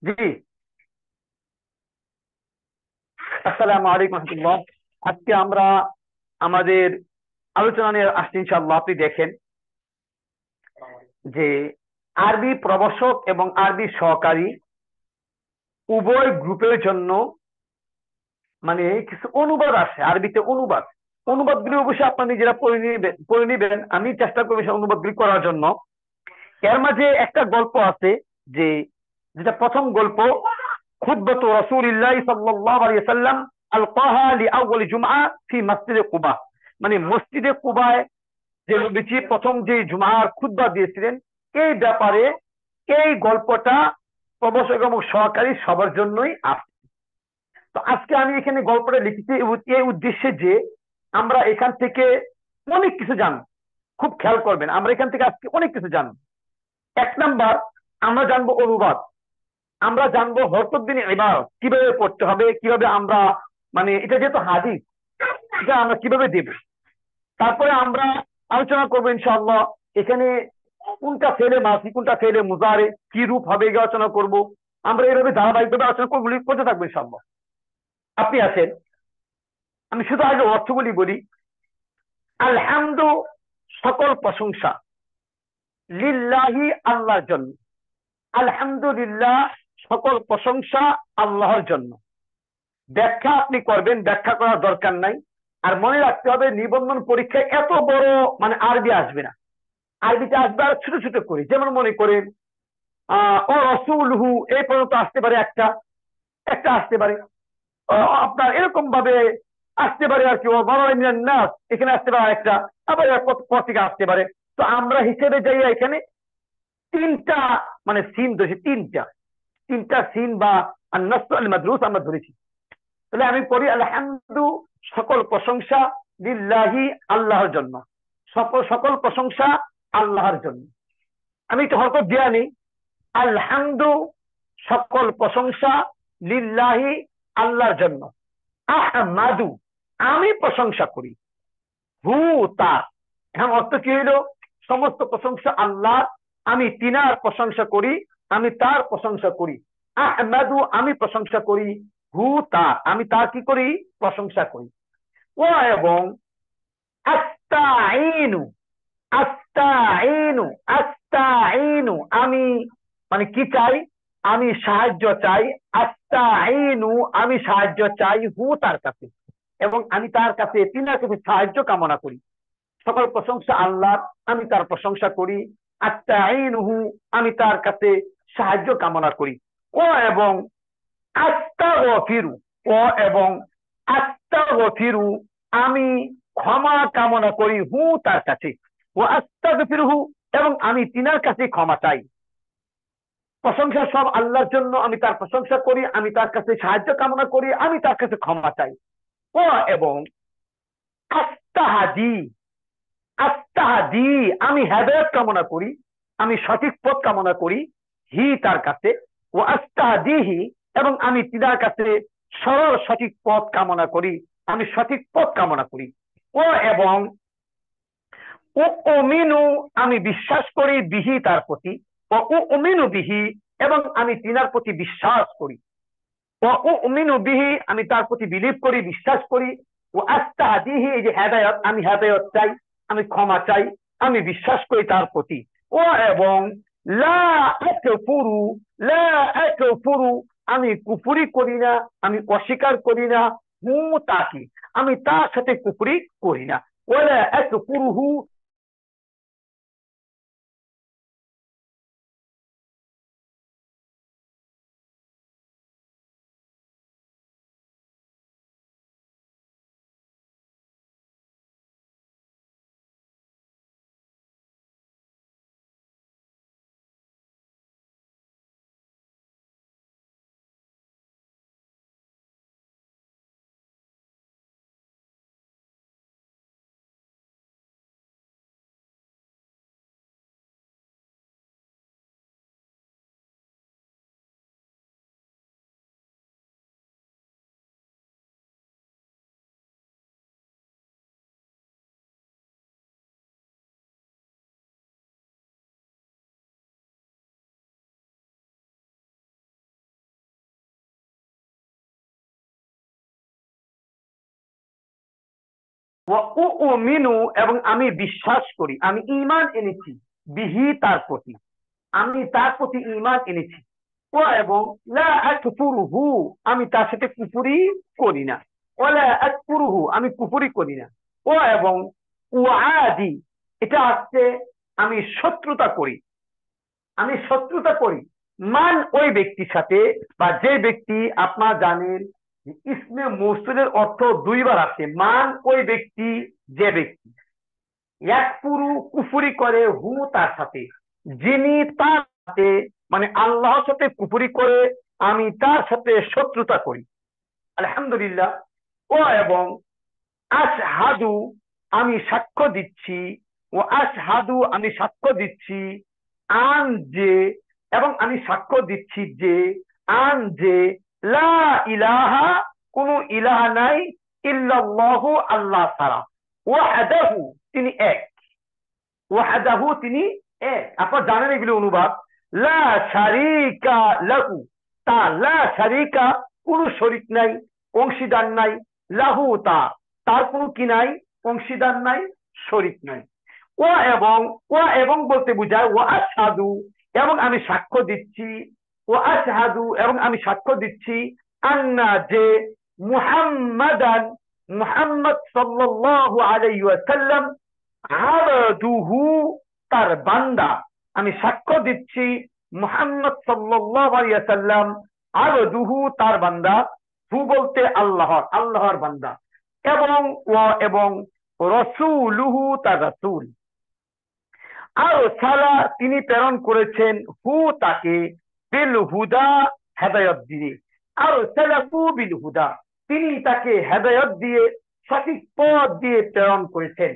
জি। আসসালামু আলাইকুম রহমতুল্লাহ। আজকে আমরা আমাদের আলোচনা নিয়ে আসছি ইনশাআল্লাহ। আপনি দেখেন যে আরবি প্রভাষক এবং আরবি সহকারী উভয় গ্রুপের জন্য কিছু অনুবাদ আসে, আরবিতে অনুবাদ। অনুবাদগুলি অবশ্যই আপনারা নিজেরা পড়ে নিবেন। আমি চেষ্টা করবো সেই অনুবাদগুলি করার জন্য। এর মাঝে একটা গল্প আছে, যে যেটা প্রথম গল্প, খুতবাতু রাসূলিল্লাহ সাল্লাল্লাহু আলাইহি ওয়াসাল্লাম আলকাহা লিআউয়ালি জুমআ ফি মসজিদে কুবা। মসজিদে কুবায় যে নবীজি প্রথম যে জুমার খুতবা দিয়েছিলেন, এই ব্যাপারে এই গল্পটা প্রবর্তক এবং সহকারী সবার জন্যই আছে। তো আজকে আমি এখানে গল্পটা লিখেছি এই উদ্দেশ্যে যে আমরা এখান থেকে অনেক কিছু জানবো। খুব খেয়াল করবেন, আমরা এখান থেকে আজকে অনেক কিছু জানবো। এক নাম্বার, আমরা জানবো অনুবাদ। আমরা জানবো হরফুদ্দিন ইবারত কিভাবে পড়তে হবে, কিভাবে আমরা এটা যেহেতু হাদিস, এটা আমরা কিভাবে দেব। তারপরে আমরা আলোচনা করবো ইনশাআল্লাহ এখানে কোনটা ফেলে মাসি, কোনটা ফেলে মুজারে, কি রূপ হবে এগুলো আলোচনা করব। আমরা এভাবে ধারাবাহিকভাবে আলোচনা করতে থাকবো ইনশাআল্লাহ। আপনি আছেন, আমি শুধু আগে অর্থগুলি বলি। আলহামদু, সকল প্রশংসা, লিল্লাহি, আল্লাহর জন্য। আলহামদুলিল্লাহ, সকল প্রশংসা আল্লাহর জন্য। ব্যাখ্যা আপনি করবেন, ব্যাখ্যা করার দরকার নাই। আর মনে রাখতে হবে, নিবন্ধন পরীক্ষায় এত বড় আরবি আসবে না। আরবিতে আসবে আর ছোট ছোট করে, যেমন মনে করেন ও রসুলহু, এই পর্যন্ত আসতে পারে, একটা একটা আসতে পারে। আপনার এরকম ভাবে আসতে পারে আর কি, ও বড় নাস, এখানে আসতে পারে একটা, আবার পর থেকে আসতে পারে। তো আমরা হিসেবে যাই এখানে তিনটা সিন ধরেছি, তিনটা তিনটা সিন বা নাস আল মাদরুস আমরা ধরেছি। তাহলে আমি পড়ি, আলহামদু, সকল প্রশংসা, লিল্লাহি, আল্লাহর জন্য। সকল সকল প্রশংসা আল্লাহর জন্য। আমি একটু হরকত দেয়া নেই। আলহামদু, সকল প্রশংসা, লিল্লাহি, আল্লাহর জন্য। আহমাদু, আমি প্রশংসা করি। হু, তার। এখন অর্থ কি হইল? সমস্ত প্রশংসা আল্লাহ, আমি তিনার প্রশংসা করি, আমি তার প্রশংসা করি। আহমাদু, আমি প্রশংসা করি। হু, তার, আমি তার কি করি? প্রশংসা করি। ও এবং আস্তাইনু, আস্তাইনু, আস্তাইনু, আমি কি চাই? আমি সাহায্য চাই। আস্তাইনু, আমি সাহায্য চাই। হু, তার কাছে, এবং আমি তার কাছে, তিনার কাছে সাহায্য কামনা করি। সকল প্রশংসা আল্লাহর, আমি তার প্রশংসা করি। আস্তাইনুহু, আমি তার কাছে সাহায্য কামনা করি। ও এবং আস্তাগফিরু, ও এবং আস্তাগফিরু, আমি ক্ষমা কামনা করি। হু, তার কাছে। ও আস্তাগফিরুহু, এবং আমি তিনার কাছে ক্ষমা চাই। প্রশংসা সব আল্লাহর জন্য, আমি তার প্রশংসা করি, আমি তার কাছে সাহায্য কামনা করি, আমি তার কাছে ক্ষমা চাই। ও এবং আস্তাহাদি, আস্তাহাদি, আমি হেদায়েত কামনা করি, আমি সঠিক পথ কামনা করি। হি, তার কাছে। ও আস্তাহাদিহি, এবং আমি তিনার কাছে সরল সঠিক পথ কামনা করি, আমি সঠিক পথ কামনা করি। ও এবং ও অমিনু, আমি বিশ্বাস করি, বিহি, তার প্রতি। ও অমিনু বিহি, এবং আমি তিনার প্রতি বিশ্বাস করি। ও অমিনু বিহি, আমি তার প্রতি বিলিভ করি, বিশ্বাস করি। ও আস্তাহাদিহি, এই যে হেদায়ত, আমি হেদায়ত চাই, আমি ক্ষমা চাই, আমি বিশ্বাস করি তার প্রতি। ও এবং লা আকফুরু, লা আকফুরু, আমি কুফরি করি না, আমি অস্বীকার করি না। হু, তাকে, আমি তার সাথে কুফরি করি না। ওয়ালা আকফুরুহু, উমিনু এবং আমি বিশ্বাস করি, আমি ঈমান এনেছি, বিহি তার প্রতি, আমি তার প্রতি ঈমান এনেছি। এবং লা আকফুরুহু, আমি তার সাথে কুফরি করি না। ওয়ালা আকফুরুহু, আমি কুফরি করি না। এবং উআদি, এটা হচ্ছে আমি শত্রুতা করি, আমি শত্রুতা করি মান ওই ব্যক্তির সাথে, বা যে ব্যক্তি, আপনারা জানেন যে ইসমে মৌসুলের অর্থ দুইবার আসে, মান ওই ব্যক্তি, যে ব্যক্তি, এক পুরু কুফুরি করে হু তার সাথে, যিনি তার সাথে, মানে আল্লাহর সাথে কুফুরি করে আমি তার সাথে শত্রুতা করি। আলহামদুলিল্লাহ। এবং আশহাদু, আমি সাক্ষ্য দিচ্ছি, আশহাদু, আমি সাক্ষ্য দিচ্ছি, আন যে, এবং আমি সাক্ষ্য দিচ্ছি যে, আন যে, লা ইলাহা, কোন ইলাহা নাই, ইল্লাল্লাহু, আল্লাহ ছাড়া, ওয়াহদাহু, তিনি এক, ওয়াহদাহু, তিনি এক। আপনারা জানেন এগুলি অনুবাদ, লা শারিকা লাহু, তা, লা শারিকা, কোন শরীক নাই, অংশীদার নাই, লাহু, তা, তার কোনো কি নাই, অংশীদার নাই, শরীক নাই। ও এবং, ও এবং বলতে বোঝায় ও আশহাদু, এবং আমি সাক্ষ্য দিচ্ছি, ও আশহাদু, এবং আমি সাক্ষ্য দিচ্ছি, আন্না, যে, মুহাম্মাদান, মুহাম্মদ সাল্লাল্লাহু আলাইহি ওয়াসাল্লাম, আবদুহু, তার বান্দা। আমি সাক্ষ্য দিচ্ছি মুহাম্মদ সাল্লাল্লাহু আলাইহি ওয়াসাল্লাম, আবদুহু, তার বান্দা, হু বলতে আল্লাহর, আল্লাহর বান্দা, এবং এবং রসুলুহু, তার রাসূল, আর সালা, তিনি প্রেরণ করেছেন, হু তাকে, বিল হুদা, হেদায়ত দিয়ে, আর সালাহু বিল হুদা, তিনি তাকে হেদায়ত দিয়ে, সঠিক পথ দিয়ে প্রেরণ করেছেন।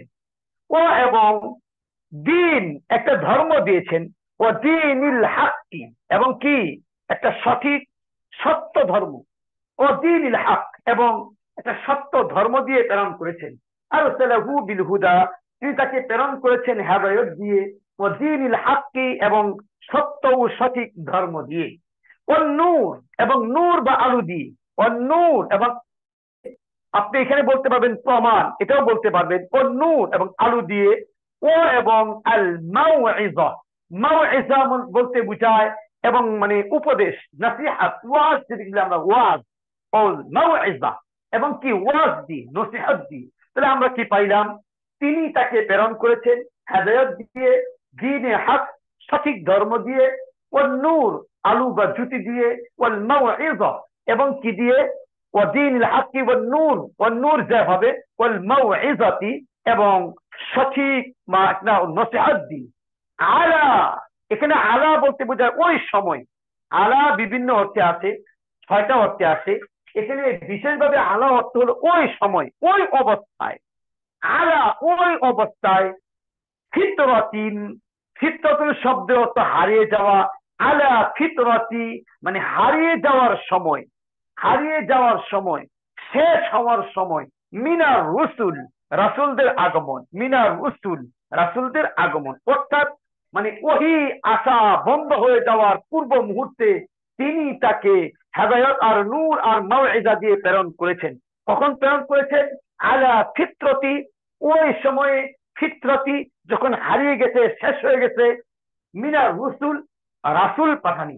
এবং দিন, একটা ধর্ম দিয়েছেন, ও দিনিল হাক্কি, এবং কি, একটা সঠিক সত্য ধর্ম, ও দিনিল হক, এবং একটা সত্য ধর্ম দিয়ে প্রেরণ করেছেন। আর সালাহু বিল হুদা, তিনি তাকে প্রেরণ করেছেন হেদায়ত দিয়ে, ও দিনিল হাক্কি, এবং সত্য ও সঠিক ধর্ম দিয়ে, ও নূর, এবং নূর বা আলো দিয়ে, ও নূর, এবং আপনি এখানে বলতে পারবেন প্রমাণ, এটাও বলতে পারবেন ও নূর এবং আলো দিয়ে, ও এবং আল মাউইযা, মাউইযা বলতে বোঝায়, এবং মানে উপদেশ, নসিহত, ওয়াজ, যেগুলো আমরা ওয়াজ, ও মাউইযা, এবং কি ওয়াজ দিয়ে, নসিহত দিয়ে। তাহলে আমরা কি পাইলাম, তিনি তাকে প্রেরণ করেছেন হেদায়েত দিয়ে, দ্বীনে হক, সঠিক ধর্ম দিয়ে, ও নূর, আলো বা জ্যোতি দিয়ে, ওয়াল মাউইযা, এবং কি দিয়ে, ওয়াদিন হাক্কি ওয়ান নূর, ওয়ান নূর যেভাবে, ওয়াল মাউইযাতি, এবং সঠিক বা একটা নসিহত দি। আলা, এখানে আলা বলতে বোঝায় ওই সময়, আলা বিভিন্ন অর্থে আছে, 6টা অর্থে আছে, এখানে বিশেষভাবে আলা অর্থ হলো ওই সময়, ওই অবস্থায়, আলা, ওই অবস্থায়, ফিতরাতিন, ফিতরাতুল শব্দ অর্থ হারিয়ে যাওয়া, আলা ফিতরাতি, মানে হারিয়ে যাওয়ার সময়, হারিয়ে যাওয়ার সময়, শেষ হওয়ার সময়, মিনার রসুল, রাসূলদের আগমন, মিনার রসুল, রাসূলদের আগমন, অর্থাৎ মানে ওহি আসা বন্ধ হয়ে যাওয়ার পূর্ব মুহূর্তে তিনি তাকে হেদায়েত আর নূর আর মাউইযা দিয়ে প্রেরণ করেছেন। কখন প্রেরণ করেছেন? আলা ফিতরতি, ওই সময়ে, ফিতরতি, যখন হারিয়ে গেছে, শেষ হয়ে গেছে, মিনার রসুল, রাসূল পাঠানি।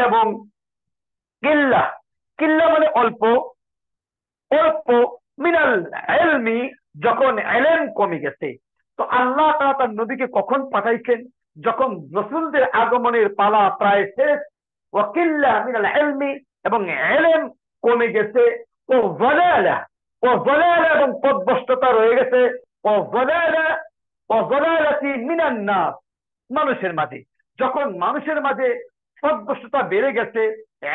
এবং কিল্লা, কিল্লা মানে অল্প, অল্প, মিনাল ইলমি, যখন ইলম কমে গেছে। তো আল্লাহ তাআলা তার নবীকে কখন পাঠাইছেন? যখন রাসূলদের আগমনের পালা প্রায় শেষ, ওয়া কিল্লা মিনাল ইলমি, এবং ইলম কমে গেছে, ও যালালা, ও যালালা, এবং পথভ্রষ্টতা রয়ে গেছে, ও যালালা, ও যালালাতি মিনান নাস, মানুষের মাঝে, যখন মানুষের মাঝে পথভ্রষ্টতা বেড়ে গেছে,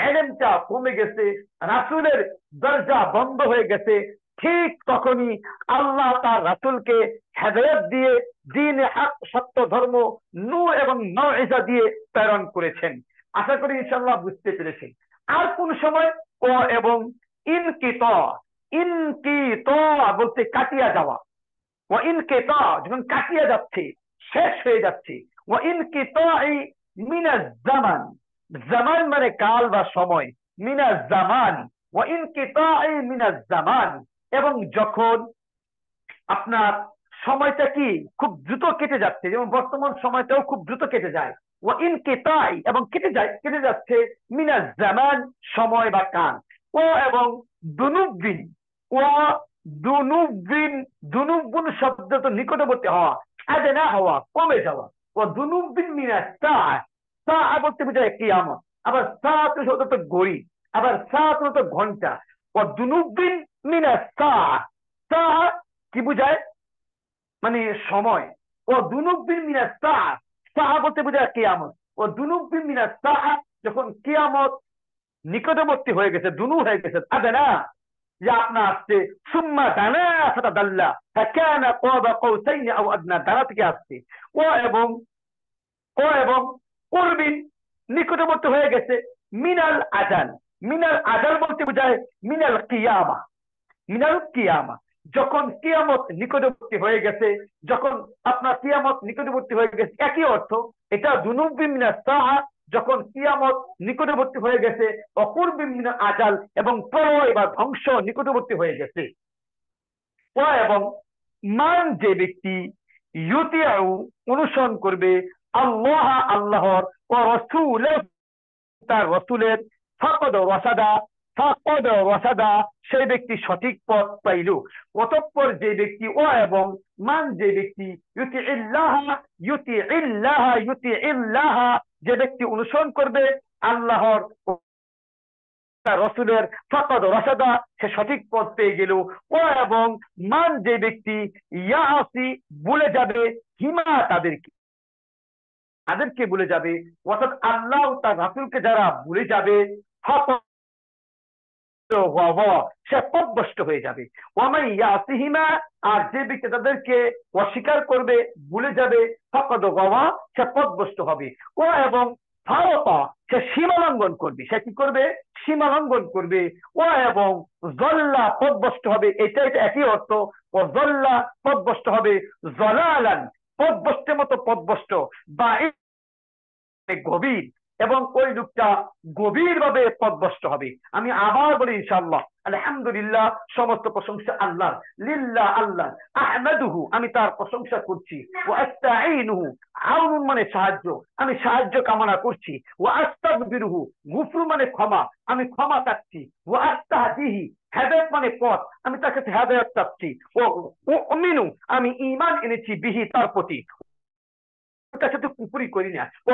এলেমটা কমে গেছে, রাসূলের দরজা বন্ধ হয়ে গেছে, ঠিক তখনই আল্লাহ তার রাসূলকে হেদায়েত দিয়ে, দ্বীনে হক, সত্য ধর্ম, নূর এবং মাউইযা দিয়ে প্রেরণ করেছেন। আশা করি ইনশাআল্লাহ বুঝতে পেরেছেন। আর কোন সময় ও এবং ইনকিতা, ইনকিতা বলতে কাটিয়া যাওয়া, ও ইনকিতা, যখন কাটিয়ে যাচ্ছে, শেষ হয়ে যাচ্ছে, ও ইনকিতাই মিনাজ জামান, জামান মানে কাল বা সময়, মিনাজ জামান, ও ইনকিতাই মিনাজ জামান, এবং যখন আপনার সময়টা কি খুব দ্রুত কেটে যাচ্ছে, যেমন বর্তমান সময়টাও খুব দ্রুত কেটে যায়। ও ইনকিতাই, এবং কেটে যাচ্ছে মিনাজ জামান, সময় বা কাল। ও এবং দুনুবিন, ও দুনুবিন, দুনুবিন শব্দ তো নিকটবর্তী হওয়া, আদেনা হওয়া, কমে যাওয়া। ও দুনুবিন মিনাজ সাআ, সাআ বলতে বোঝায় কিয়ামত। আবার সাআত শব্দ তো ঘড়ি, আবার সাআত তো ঘন্টা। ও দুনুবিন মিনাজ সাআ, সাআ কি বুঝায়, মানে সময়। ও দুনুবিন মিনাস সাআ, সাআ বলতে বোঝায় কিয়ামত। ও দুনুবিন মিনাস সাআ, যখন কিয়ামত নিকটবর্তী হয়ে গেছে, দুনু হয়ে গেছে, আদানা, যে আপনার আসছে সুম্মা দানা ফাতাদাল্লা ফাকানা কাবা কাউসাইনি আও আদনা, দানা থেকে আসছে। ও এবং ও এবং কুরবিন, নিকটবর্তী হয়ে গেছে। মিনাল আজাল, মিনাল আজাল বলতে বোঝায় মিনাল কিয়ামা, মিনাল কিয়ামা, যখন কিয়ামত নিকটবর্তী হয়ে গেছে, যখন আপনার কিয়ামত নিকটবর্তী হয়ে গেছে, একই অর্থ। এটা দুনুবিন মিনাস সাআ, যখন কিয়ামত নিকটবর্তী হয়ে গেছে। অকুরবিন মিনাল আজাল, এবং প্রলয় বা ধ্বংস নিকটবর্তী হয়ে গেছে। ও এবং মান, যে ব্যক্তি ইউতিউ, অনুসরণ করবে, আল্লাহ, আল্লাহর, ও রাসূল, তার রাসূলের, ফাকাদ রাসাদা, ফাকাদ রাসাদা, সেই ব্যক্তি সঠিক পথ পাইল। অতঃপর যে ব্যক্তি, ও এবং মান, যে ব্যক্তি ইউতিইল্লাহ, যে ব্যক্তি অনুসরণ করবে আল্লাহর তার রসুলের, ফাকাদ রাসাদা, সে সঠিক পথ পেয়ে গেল। ও এবং মান, যে ব্যক্তি ইয়াসি, ভুলে যাবে, হিমা, তাদেরকে, তাদেরকে ভুলে যাবে, অর্থাৎ আল্লাহ তার রাসূলকে যারা ভুলে যাবে, সে পথভ্রষ্ট হয়ে যাবে। ওয়ামাই ইয়াসিহিমা, আর যে ব্যক্তি তাদেরকে অস্বীকার করবে, ভুলে যাবে, ফাকাদ গাওয়া, সে পথভ্রষ্ট হবে। ও এবং ফারাতা, সে সীমা লঙ্ঘন করবে, সে কি করবে, সীমা লঙ্ঘন করবে। ও এবং জল্লা, পথভ্রষ্ট হবে, এটা একই অর্থ। ও জল্লা, পথভ্রষ্ট হবে, জলালান, পথভ্রষ্টের মতো পথভ্রষ্ট, বা গভীর, এবং ওই লোকটা গভীর ভাবে পথভ্রষ্ট হবে। আমি আবার বলি ইনশাআল্লাহ, আলহামদুলিল্লাহ, সমস্ত প্রশংসা আল্লাহ, লিল্লাহ, আল্লাহ, আহমাদুহু, আমি তার প্রশংসা করছি। ওয়া আস্তাঈনুহু, আউন মানে সাহায্য, আমি সাহায্য কামনা করছি। ওয়া আস্তাগফিরুহু, গুফরু মানে ক্ষমা, আমি ক্ষমা চাচ্ছি। ওয়া আস্তাহদিহি, হেদায়েত মানে পথ, আমি তার কাছে হেদায়েত চাচ্ছি। ও উমিনু, আমি ঈমান এনেছি, বিহি, তার প্রতি, তার সাথে কুফরি করি না। ও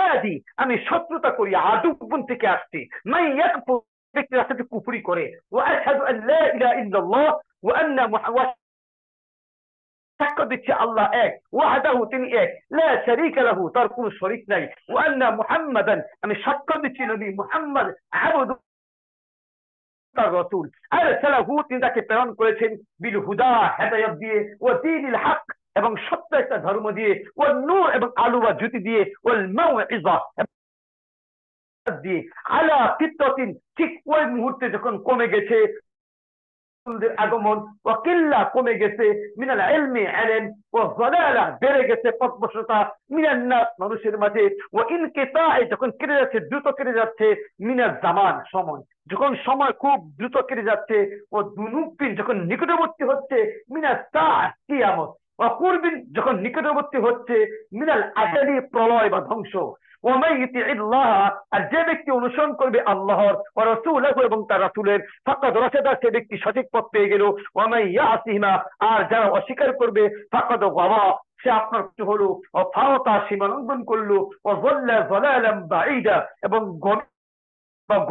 আদি, আমি শত্রুতা করি, আদুবন থেকে আসছি। মাই ইয়াকফুর, ব্যক্তির সাথে কুফরি করে। ও আশহাদু আন লা ইলাহা ইল্লাল্লাহ ওয়া আন্না মুহাম্মাদ, সাক্ষ্য দিচ্ছে আল্লাহ এক, ওয়াহদাহু, তিনি এক, লা শারীকা লাহু, তার কোনো শরীক নাই। ওয়া আন্না মুহাম্মাদান, আমি সাক্ষ্য দিচ্ছি নবী মুহাম্মদ আবদু, তার রাসূল, আরসালাহু, তিনি তাকে প্রেরণ করেছেন, বিল হুদা, হেদায়েত দিয়ে, ও দীনিল হক, এবং সত্য একটা ধর্ম দিয়ে, ও নূর, এবং আলো বা জ্যোতি দিয়ে, ওয়াল মাউইযা দিয়ে, আলা ফিতরাতিন, ঠিক ওই মুহূর্তে যখন কমে গেছে আগমন, ও কিল্লা, কমে গেছে, মিনাল ইলমি, ইলম, ও যালালা, বেড়ে গেছে পথভ্রষ্টতা, মিনান নাস, মানুষের মাঝে, ও ইনকিতাই, যখন কেটে যাচ্ছে, দ্রুত কেটে যাচ্ছে, মিনাজ জামান, সময়, যখন সময় খুব দ্রুত কেটে যাচ্ছে। ও দুনুবিন, যখন নিকটবর্তী হচ্ছে, মিনাস সাআ, কিয়ামত। ও কুরবিন, যখন নিকটবর্তী হচ্ছে, মিনাল আজালি, প্রলয় বা ধ্বংস। ওয়ামাই ইতিইল্লাহ, আর যে ব্যক্তি অনুসরণ করবে আল্লাহর, ওয়া রাসূলহু, এবং তার রাসূলের, ফাকাদ রাশাদা, সে ব্যক্তি সঠিক পথ পেয়ে গেল। ওয়ামাই ইয়াসিহিমা, আর যারা অস্বীকার করবে, ফাকাদ গাওয়া, সে আপনার হলো, ও ফাওতা, সীমা লঙ্ঘন করলো, ও যাল্লা যালালাম বাঈদা, এবং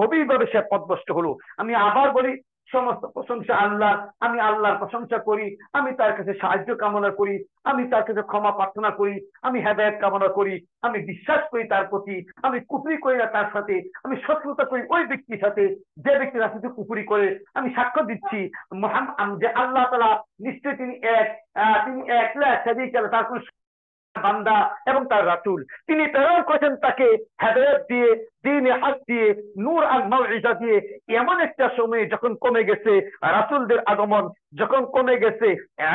গভীরভাবে সে পথভ্রষ্ট হলো। আমি আবার বলি, সমস্ত প্রশংসা আল্লাহ, আমি আল্লাহর প্রশংসা করি, আমি তার কাছে সাহায্য কামনা করি, আমি তার কাছে ক্ষমা প্রার্থনা করি, আমি হেদায়েত কামনা করি, আমি বিশ্বাস করি তার প্রতি, আমি কুফরি করি না তার সাথে, আমি শত্রুতা করি ওই ব্যক্তির সাথে যে ব্যক্তি তার সাথে কুফরি করে। আমি সাক্ষ্য দিচ্ছি যে আল্লাহ তাআলা নিশ্চয়ই তিনি এক, তিনি একলা শারীক, তার কোনো বান্দা, এবং তার রাসূল, তিনি প্রেরণ করেছেন তাকে হেদায়েত দিয়ে, দ্বীনে হক দিয়ে, নূর আর মাউইজা দিয়ে। এমন একটা সময় যখন কমে গেছে রাসূলদের আগমন, যখন কমে গেছে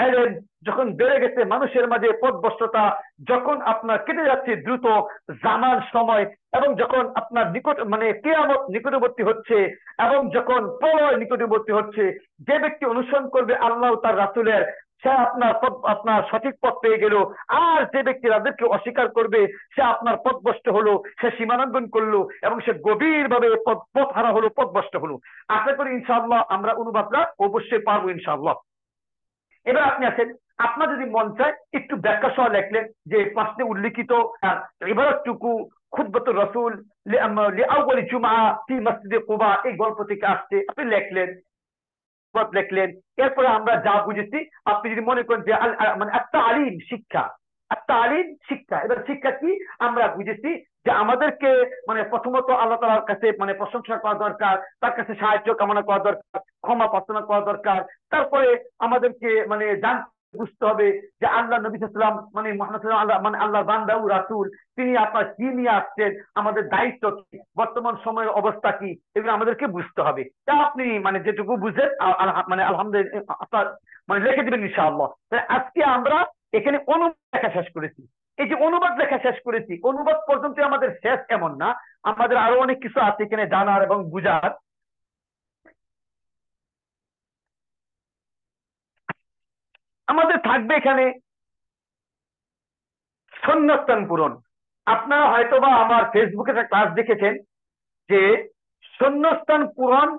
ইলম, যখন বেড়ে গেছে মানুষের মাঝে পথভ্রষ্টতা, যখন আপনার কেটে যাচ্ছে দ্রুত জামান, সময়, এবং যখন আপনার নিকট মানে কিয়ামত নিকটবর্তী হচ্ছে, এবং যখন প্রলয় নিকটবর্তী হচ্ছে, যে ব্যক্তি অনুসরণ করবে আল্লাহ তার রাসূলের, সে আপনার সঠিক পথ পেয়ে গেল। আর যে ব্যক্তি তাদেরকে অস্বীকার করবে সে আপনার পথভ্রষ্ট হলো, সে সীমালঙ্ঘন করলো এবং সে গভীর ভাবে পথ হারা হলো, পথভ্রষ্ট হলো। আশা করি ইনশাআল্লাহ আমরা অনুবাদটা অবশ্যই পারবো ইনশাআল্লাহ। এবার আপনি আছেন, আপনার যদি মন চায় একটু ব্যাখ্যা সহ লেখলেন যে প্রশ্নে উল্লিখিত ইবারতটুকু খুতবাতুর রাসূল লিআউয়ালি জুমআ ফি মসজিদে কুবা এই গল্প থেকে আসছে, আপনি লেখলেন, লেখলেন। এরপরে আমরা যা বুঝেছি, আপনি যদি মনে করেন যে মানে আলিম শিক্ষা, আলিম শিক্ষা, এবার শিক্ষা কি আমরা বুঝেছি যে আমাদেরকে মানে প্রথমত আল্লাহ তাআলার কাছে মানে প্রশংসা করা দরকার, তার কাছে সাহায্য কামনা করা দরকার, ক্ষমা প্রার্থনা করা দরকার। তারপরে আমাদেরকে মানে জানতে বুঝতে হবে যে আল্লাহ নবী সাল্লাল্লাহু আলাইহি ওয়াসাল্লাম মানে মুহাম্মদ সাল্লাল্লাহু আলাইহি ওয়াসাল্লাম মানে আল্লাহর বান্দা ও রাসূল, তিনি আপনার কি নিয়ে আসছেন, আমাদের দায়িত্ব কি, বর্তমান সময়ের অবস্থা কি, এগুলো আমাদেরকে বুঝতে হবে। তা আপনি মানে যেটুকু বুঝেন মানে আলহামদুলিল্লাহ আপনার মানে লিখে দিবেন ইনশাআল্লাহ। আজকে আমরা এখানে অনুবাদ লেখা শেষ করেছি। এই যে অনুবাদ লেখা শেষ করেছি, অনুবাদ পর্যন্ত আমাদের শেষ এমন না, আমাদের আরো অনেক কিছু আছে এখানে জানার এবং বুঝার। আমাদের থাকবে এখানে শূন্যস্থান পূরণ। আপনারা হয়তোবা আমার ফেসবুকে একটা ক্লাস দেখেছেন যে শূন্যস্থান পূরণ,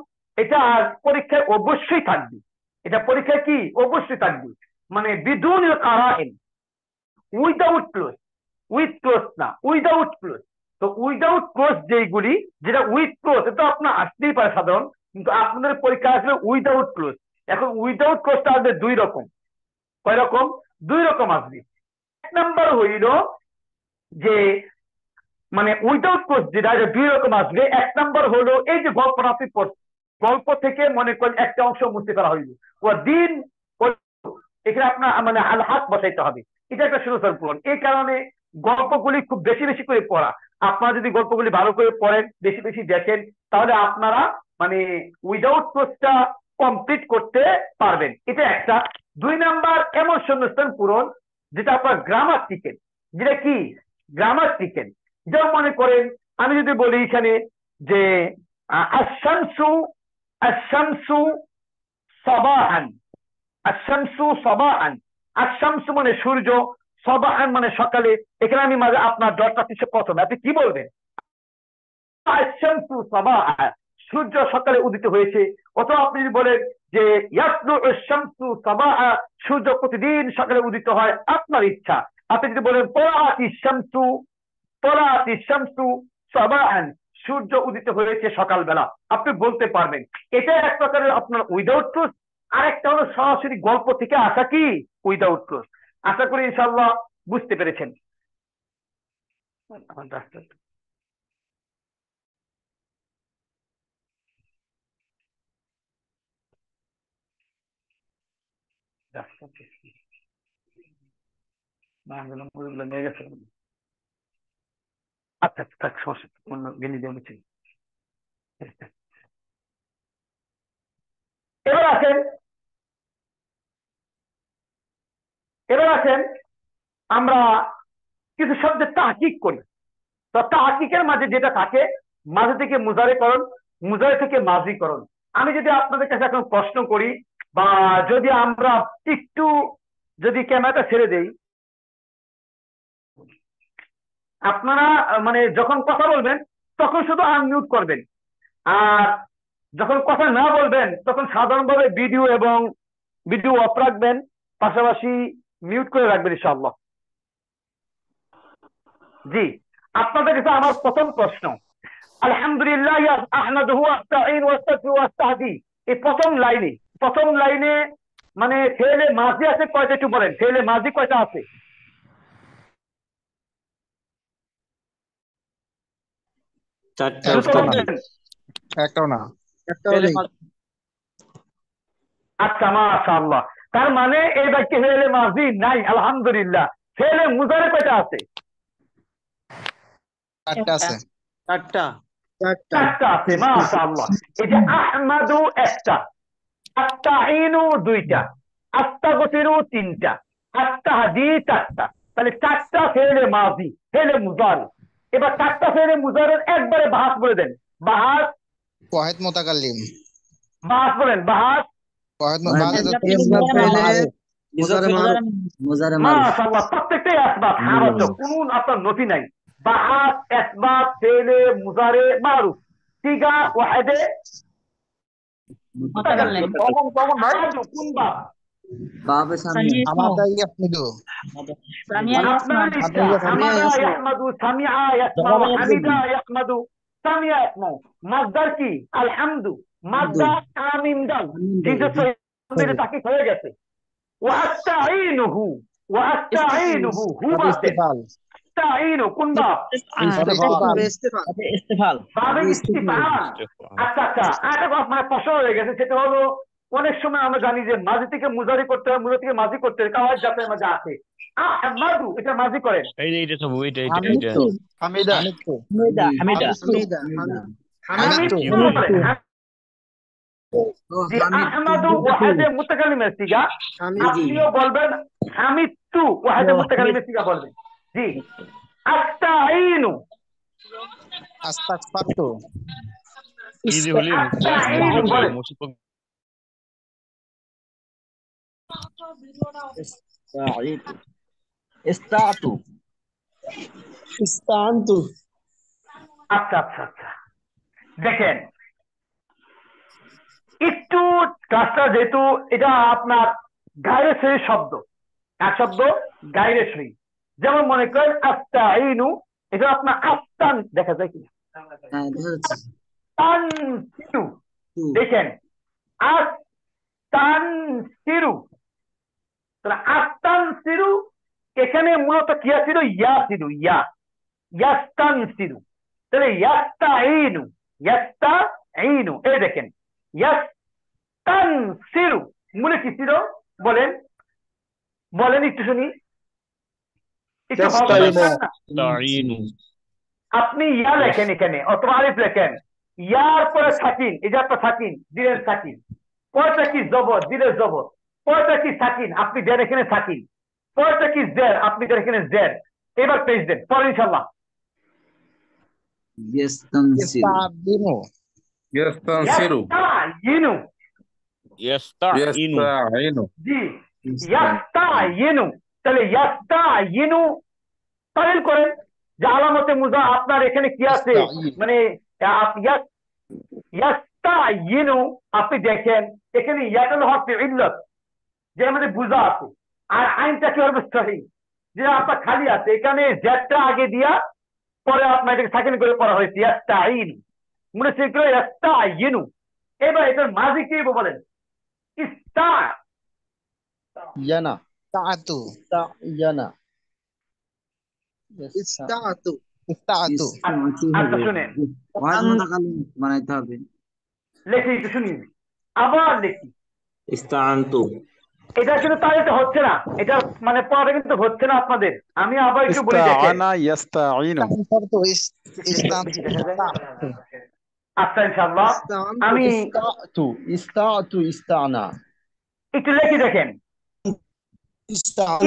এটা পরীক্ষায় অবশ্যই থাকবে। এটা পরীক্ষায় কি অবশ্যই থাকবে, মানে বিদুন কারাইন, উইদাউট ক্লোজ, উইথ ক্লোজ না, উইদাউট ক্লোজ। তো উইদাউট ক্লোজ যেগুলি, যেটা উইথ ক্লোজ এটা আপনার আসতেই পারে সাধারণ, কিন্তু আপনাদের পরীক্ষা আসবে উইদাউট ক্লোজ। এখন উইদাউট ক্লোজটা আসবে দুই রকম। কয় রকম? দুই রকম আসবে। এক নাম্বার হইল যে মানে উইদাউট ক্লোজ যেটা দুই রকম আসবে। এক নাম্বার হলো এই যে গল্প আপনি পড়ছেন, গল্প থেকে মনে করেন একটা অংশ মুছে ফেলা হইল, ও দিন এখানে আপনার মানে আল হাত বসাইতে হবে, এটা একটা শূন্যস্থান পূরণ। এই কারণে গল্পগুলি খুব বেশি বেশি করে পড়া। আপনারা যদি গল্পগুলি ভালো করে পড়েন, বেশি বেশি দেখেন, তাহলে আপনারা মানে উইদাউট ক্লোজটা কমপ্লিট করতে পারবেন। এটা একটা। দুই নাম্বার এমন শূন্যস্থান পূরণ যেটা আপনার গ্রামাটিক্যাল, যেটা কি গ্রামাটিক্যাল। যেমন মনে করেন আমি যদি বলি এখানে যে আশ-শামসু, আশ-শামসু সাবাহান, আশ-শামসু সাবাহান, আশ-শামসু মানে সূর্য, সাবাহান মানে সকালে। এখানে আমি মাঝে আপনার দরটা কিছু প্রথমে আপনি কি বলবেন? আশ-শামসু সাবাহান, সূর্য সকালে উদিত হয়েছে। অথবা আপনি যদি বলেন যে ইয়াতলু আশ-শামসু সাবাহা, সূর্য প্রতিদিন সকালে উদিত হয়, আপনার ইচ্ছা। আপনি যদি বলেন তলাআতিশ শামসু, তলাআতিশ শামসু সাবাহান, সূর্য উদিত হয়েছে সকালবেলা, আপনি বলতে পারবেন। এটা এক প্রকারের আপনার উইদাউট ক্লোজ। আরেকটা হলো সরাসরি গল্প থেকে আসা কি উইদাউট ক্লোজ। আশা করি ইনশাআল্লাহ বুঝতে পেরেছেন। আচ্ছা থাক, সমস্যা অন্য জ্ঞানী দিয়ে বলছি। এবার আসেন, এবার আসেন আমরা কিছু শব্দের তাহকিক করি। তো তাহকিকের মাঝে যেটা থাকে, মাঝে থেকে মুজারেকরণ, মুজারে থেকে মাজিকরণ। আমি যদি আপনাদের কাছে এখন প্রশ্ন করি, বা যদি আমরা একটু যদি ক্যামেরাটা ছেড়ে দেই, আপনারা মানে যখন কথা বলবেন তখন শুধু আনমিউট করবেন, আর যখন কথা না বলবেন তখন সাধারণভাবে ভিডিও এবং ভিডিও অফ রাখবেন, পাশাপাশি মিউট করে রাখবেন ইনশাআল্লাহ। জি, আপনাদের কাছে আমার প্রথম প্রশ্ন, আলহামদুলিল্লাহ আহমাদুহু ওয়াস্তাঈন ওয়াস্তাগফিরু ওয়াস্তাহদি, এই প্রথম লাইনে মানে ফেলে মাজি আছে কয়টা একটু বলেন, ফেলে মাজি কয়টা আছে? চারটা। একটাও না। আচ্ছা মাশাআল্লাহ, তার মানে এই বাক্যে ফেলে মাজি নাই। আলহামদুলিল্লাহ। ফেলে মুজারে কয়টা আছে? চারটা আছে। চারটা আছে মাশাআল্লাহ। এই যে আহমাদু একটা, আস্তাঈনু দুইটা, আস্তাগফিরু তিনটা, আস্তাহদি চারটা। তাহলে চারটা ফেলে মাজি, ফেলে মুজারে। এবার চারটা ফেলে মুজারের একবারে বাহাস বলে দেন। বাহাস, ওয়াহিদ মুতাকাল্লিম। বাহাস বলেন, বাহাস। ওয়াহিদ ইজাফে মুজারে মুজারে মারুফ মাশাআল্লাহ, প্রত্যেকটাই আসবাব হাবাচক, কোনো আপনার নথি নাই। বাআত, আসবাব, ফেলে, মুজারে, মারুফ, সিগা ওয়াহিদে মুতাকাল্লিম মুতাকাল্লিম। কখন ভাই? আহাদু কোন বাব? বাবে সামিয়া ثانية اسمه আমাদা ইয়াহমিদু ثانية আপনার يسمع ইচ্ছা। ইয়াহমিদু হামাদা ইয়াসমু ইয়াহমাদু, সামিআ ইয়াসমাউ, جواب হামিদা يقول ইয়াহমাদু, সামিআ ইয়াসমাউ। মাসদার কি? আলহামদু। মাদ্দা আমিন দাল, কিন্তু সহিহ তাকিদ হয়ে গেছে। ওয়াস্তাঈনুহু, ওয়াস্তাঈনুহু, হু এটা বাদ দেন। ইস্তেফাল আস্তাঈনু কোন বাব? এটা ইস্তেফাল استفال বাবে ইস্তিফাল। আচ্ছা আচ্ছা, আরেকটা কথা মানে প্রশ্ন হয়ে গেছে, সেটা হলো অনেক সময় আমরা জানি যে মাঝি থেকে মুজারি করতে হয়, মুজারি থেকে মাঝি করতে হয়, কাওয়াইদ জাতের মধ্যে আছে। আহমাদু, এটা মাঝি করেন। এইটা সব এইটা হামিদু হামিদা حميدة حميدة হামিদু বলেন। ও জি, হামিদ আহমাদু ওয়াহিদে মুতাকাল্লিমের সিগা। আপনিও বলবেন হামিদতু ওয়াহিদে মুতাকাল্লিমের সিগা বলবেন। জি, আস্তাঈনু, আস্তাগফারতু ইজি হলে আস্তাঈনু বলেন। استعطوا ইস্তাআনতু আচ্ছা আচ্ছা আচ্ছা, দেখেন একটু ক্লাসটা, যেহেতু এটা আপনার গায়রে সহি শব্দ, এক শব্দ গায়রে সহি। যেমন মনে করেন আস্তাঈনু, এটা আপনার আস্তান দেখা যায় কি? হ্যাঁ দেখা যাচ্ছে আস্তানসিরু, তু দেখেন আস্তানসিরু। তাহলে আস্তানসিরু এখানে মূলত কি ছিল? ইয়া ছিল, ইয়া। ইয়াস্তানসিরু, তাহলে ইয়াস্তাঈনু, ইয়াস্তাঈনু, এই দেখেন ইয়াস্তানসিরু মূলে কি ছিল বলেন? বলেন একটু শুনি, একটু ইয়াস্তাঈনু। আপনি ইয়া লেখেন এখানে অথবা আলিফ লেখেন, ইয়ার পরে সাকিন, এই যে আপনার সাকিন দিলেন, সাকিন পরেরটা কি? জবর, দিলের জবর। পরেরটা কি? সাকিন, আপনি দেন এখানে সাকিন। পরেরটা কি? জের, আপনি দেন এখানে জের। এবার পেজ দেন, পরে ইনশাআল্লাহ। ইস্তানসিরু ইস্তাদিনু يستنصروا ইয়াস্তাঈনু, يستعين জি ইয়াস্তাঈনু। তাহলে ইয়াস্তাঈনু তাইল করেন যে আলামতে মুজা আপনার এখানে কি আছে? ইস্তাঈন। মানে ইয়াস্তাঈনু, আপনি দেখেন এখানে ইয়াটাল হরফে ইল্লাত, যে আমাদের বুঝা আছে, আর আইনটা কি হবে? সহিহ, যে আপনার খালি আছে, এখানে জেডটা আগে দিয়া পরে আপনার এটাকে সাকিন করে পড়া হয়েছে ইয়াস্তাঈন, মনে হচ্ছে কি ইয়াস্তাঈনু। এবার এটার মাঝি কি বলেন? ইস্তা, ইয়ানা তাআতু ইয়ানা استعطوا ইস্তাআতু আচ্ছা শুনেন, ওয়াজ মুতাকাল্লিম বানাইতে হবে লেখি একটু শুনি, আবার লেখি। ইস্তাআনতু এটা কিন্তু তাহলে হচ্ছে না, এটা মানে পড়াটা কিন্তু হচ্ছে না আপনাদের। আমি আবার একটু বলি, দেখেন। ইস্তাআনা ইয়াস্তাঈনু ইস্তাআনতু ইস্তাআনতু আচ্ছা ইনশাআল্লাহ আমি ইস্তাআতু ইস্তাআনা একটু লেখি, দেখেন ইস্তাআনতু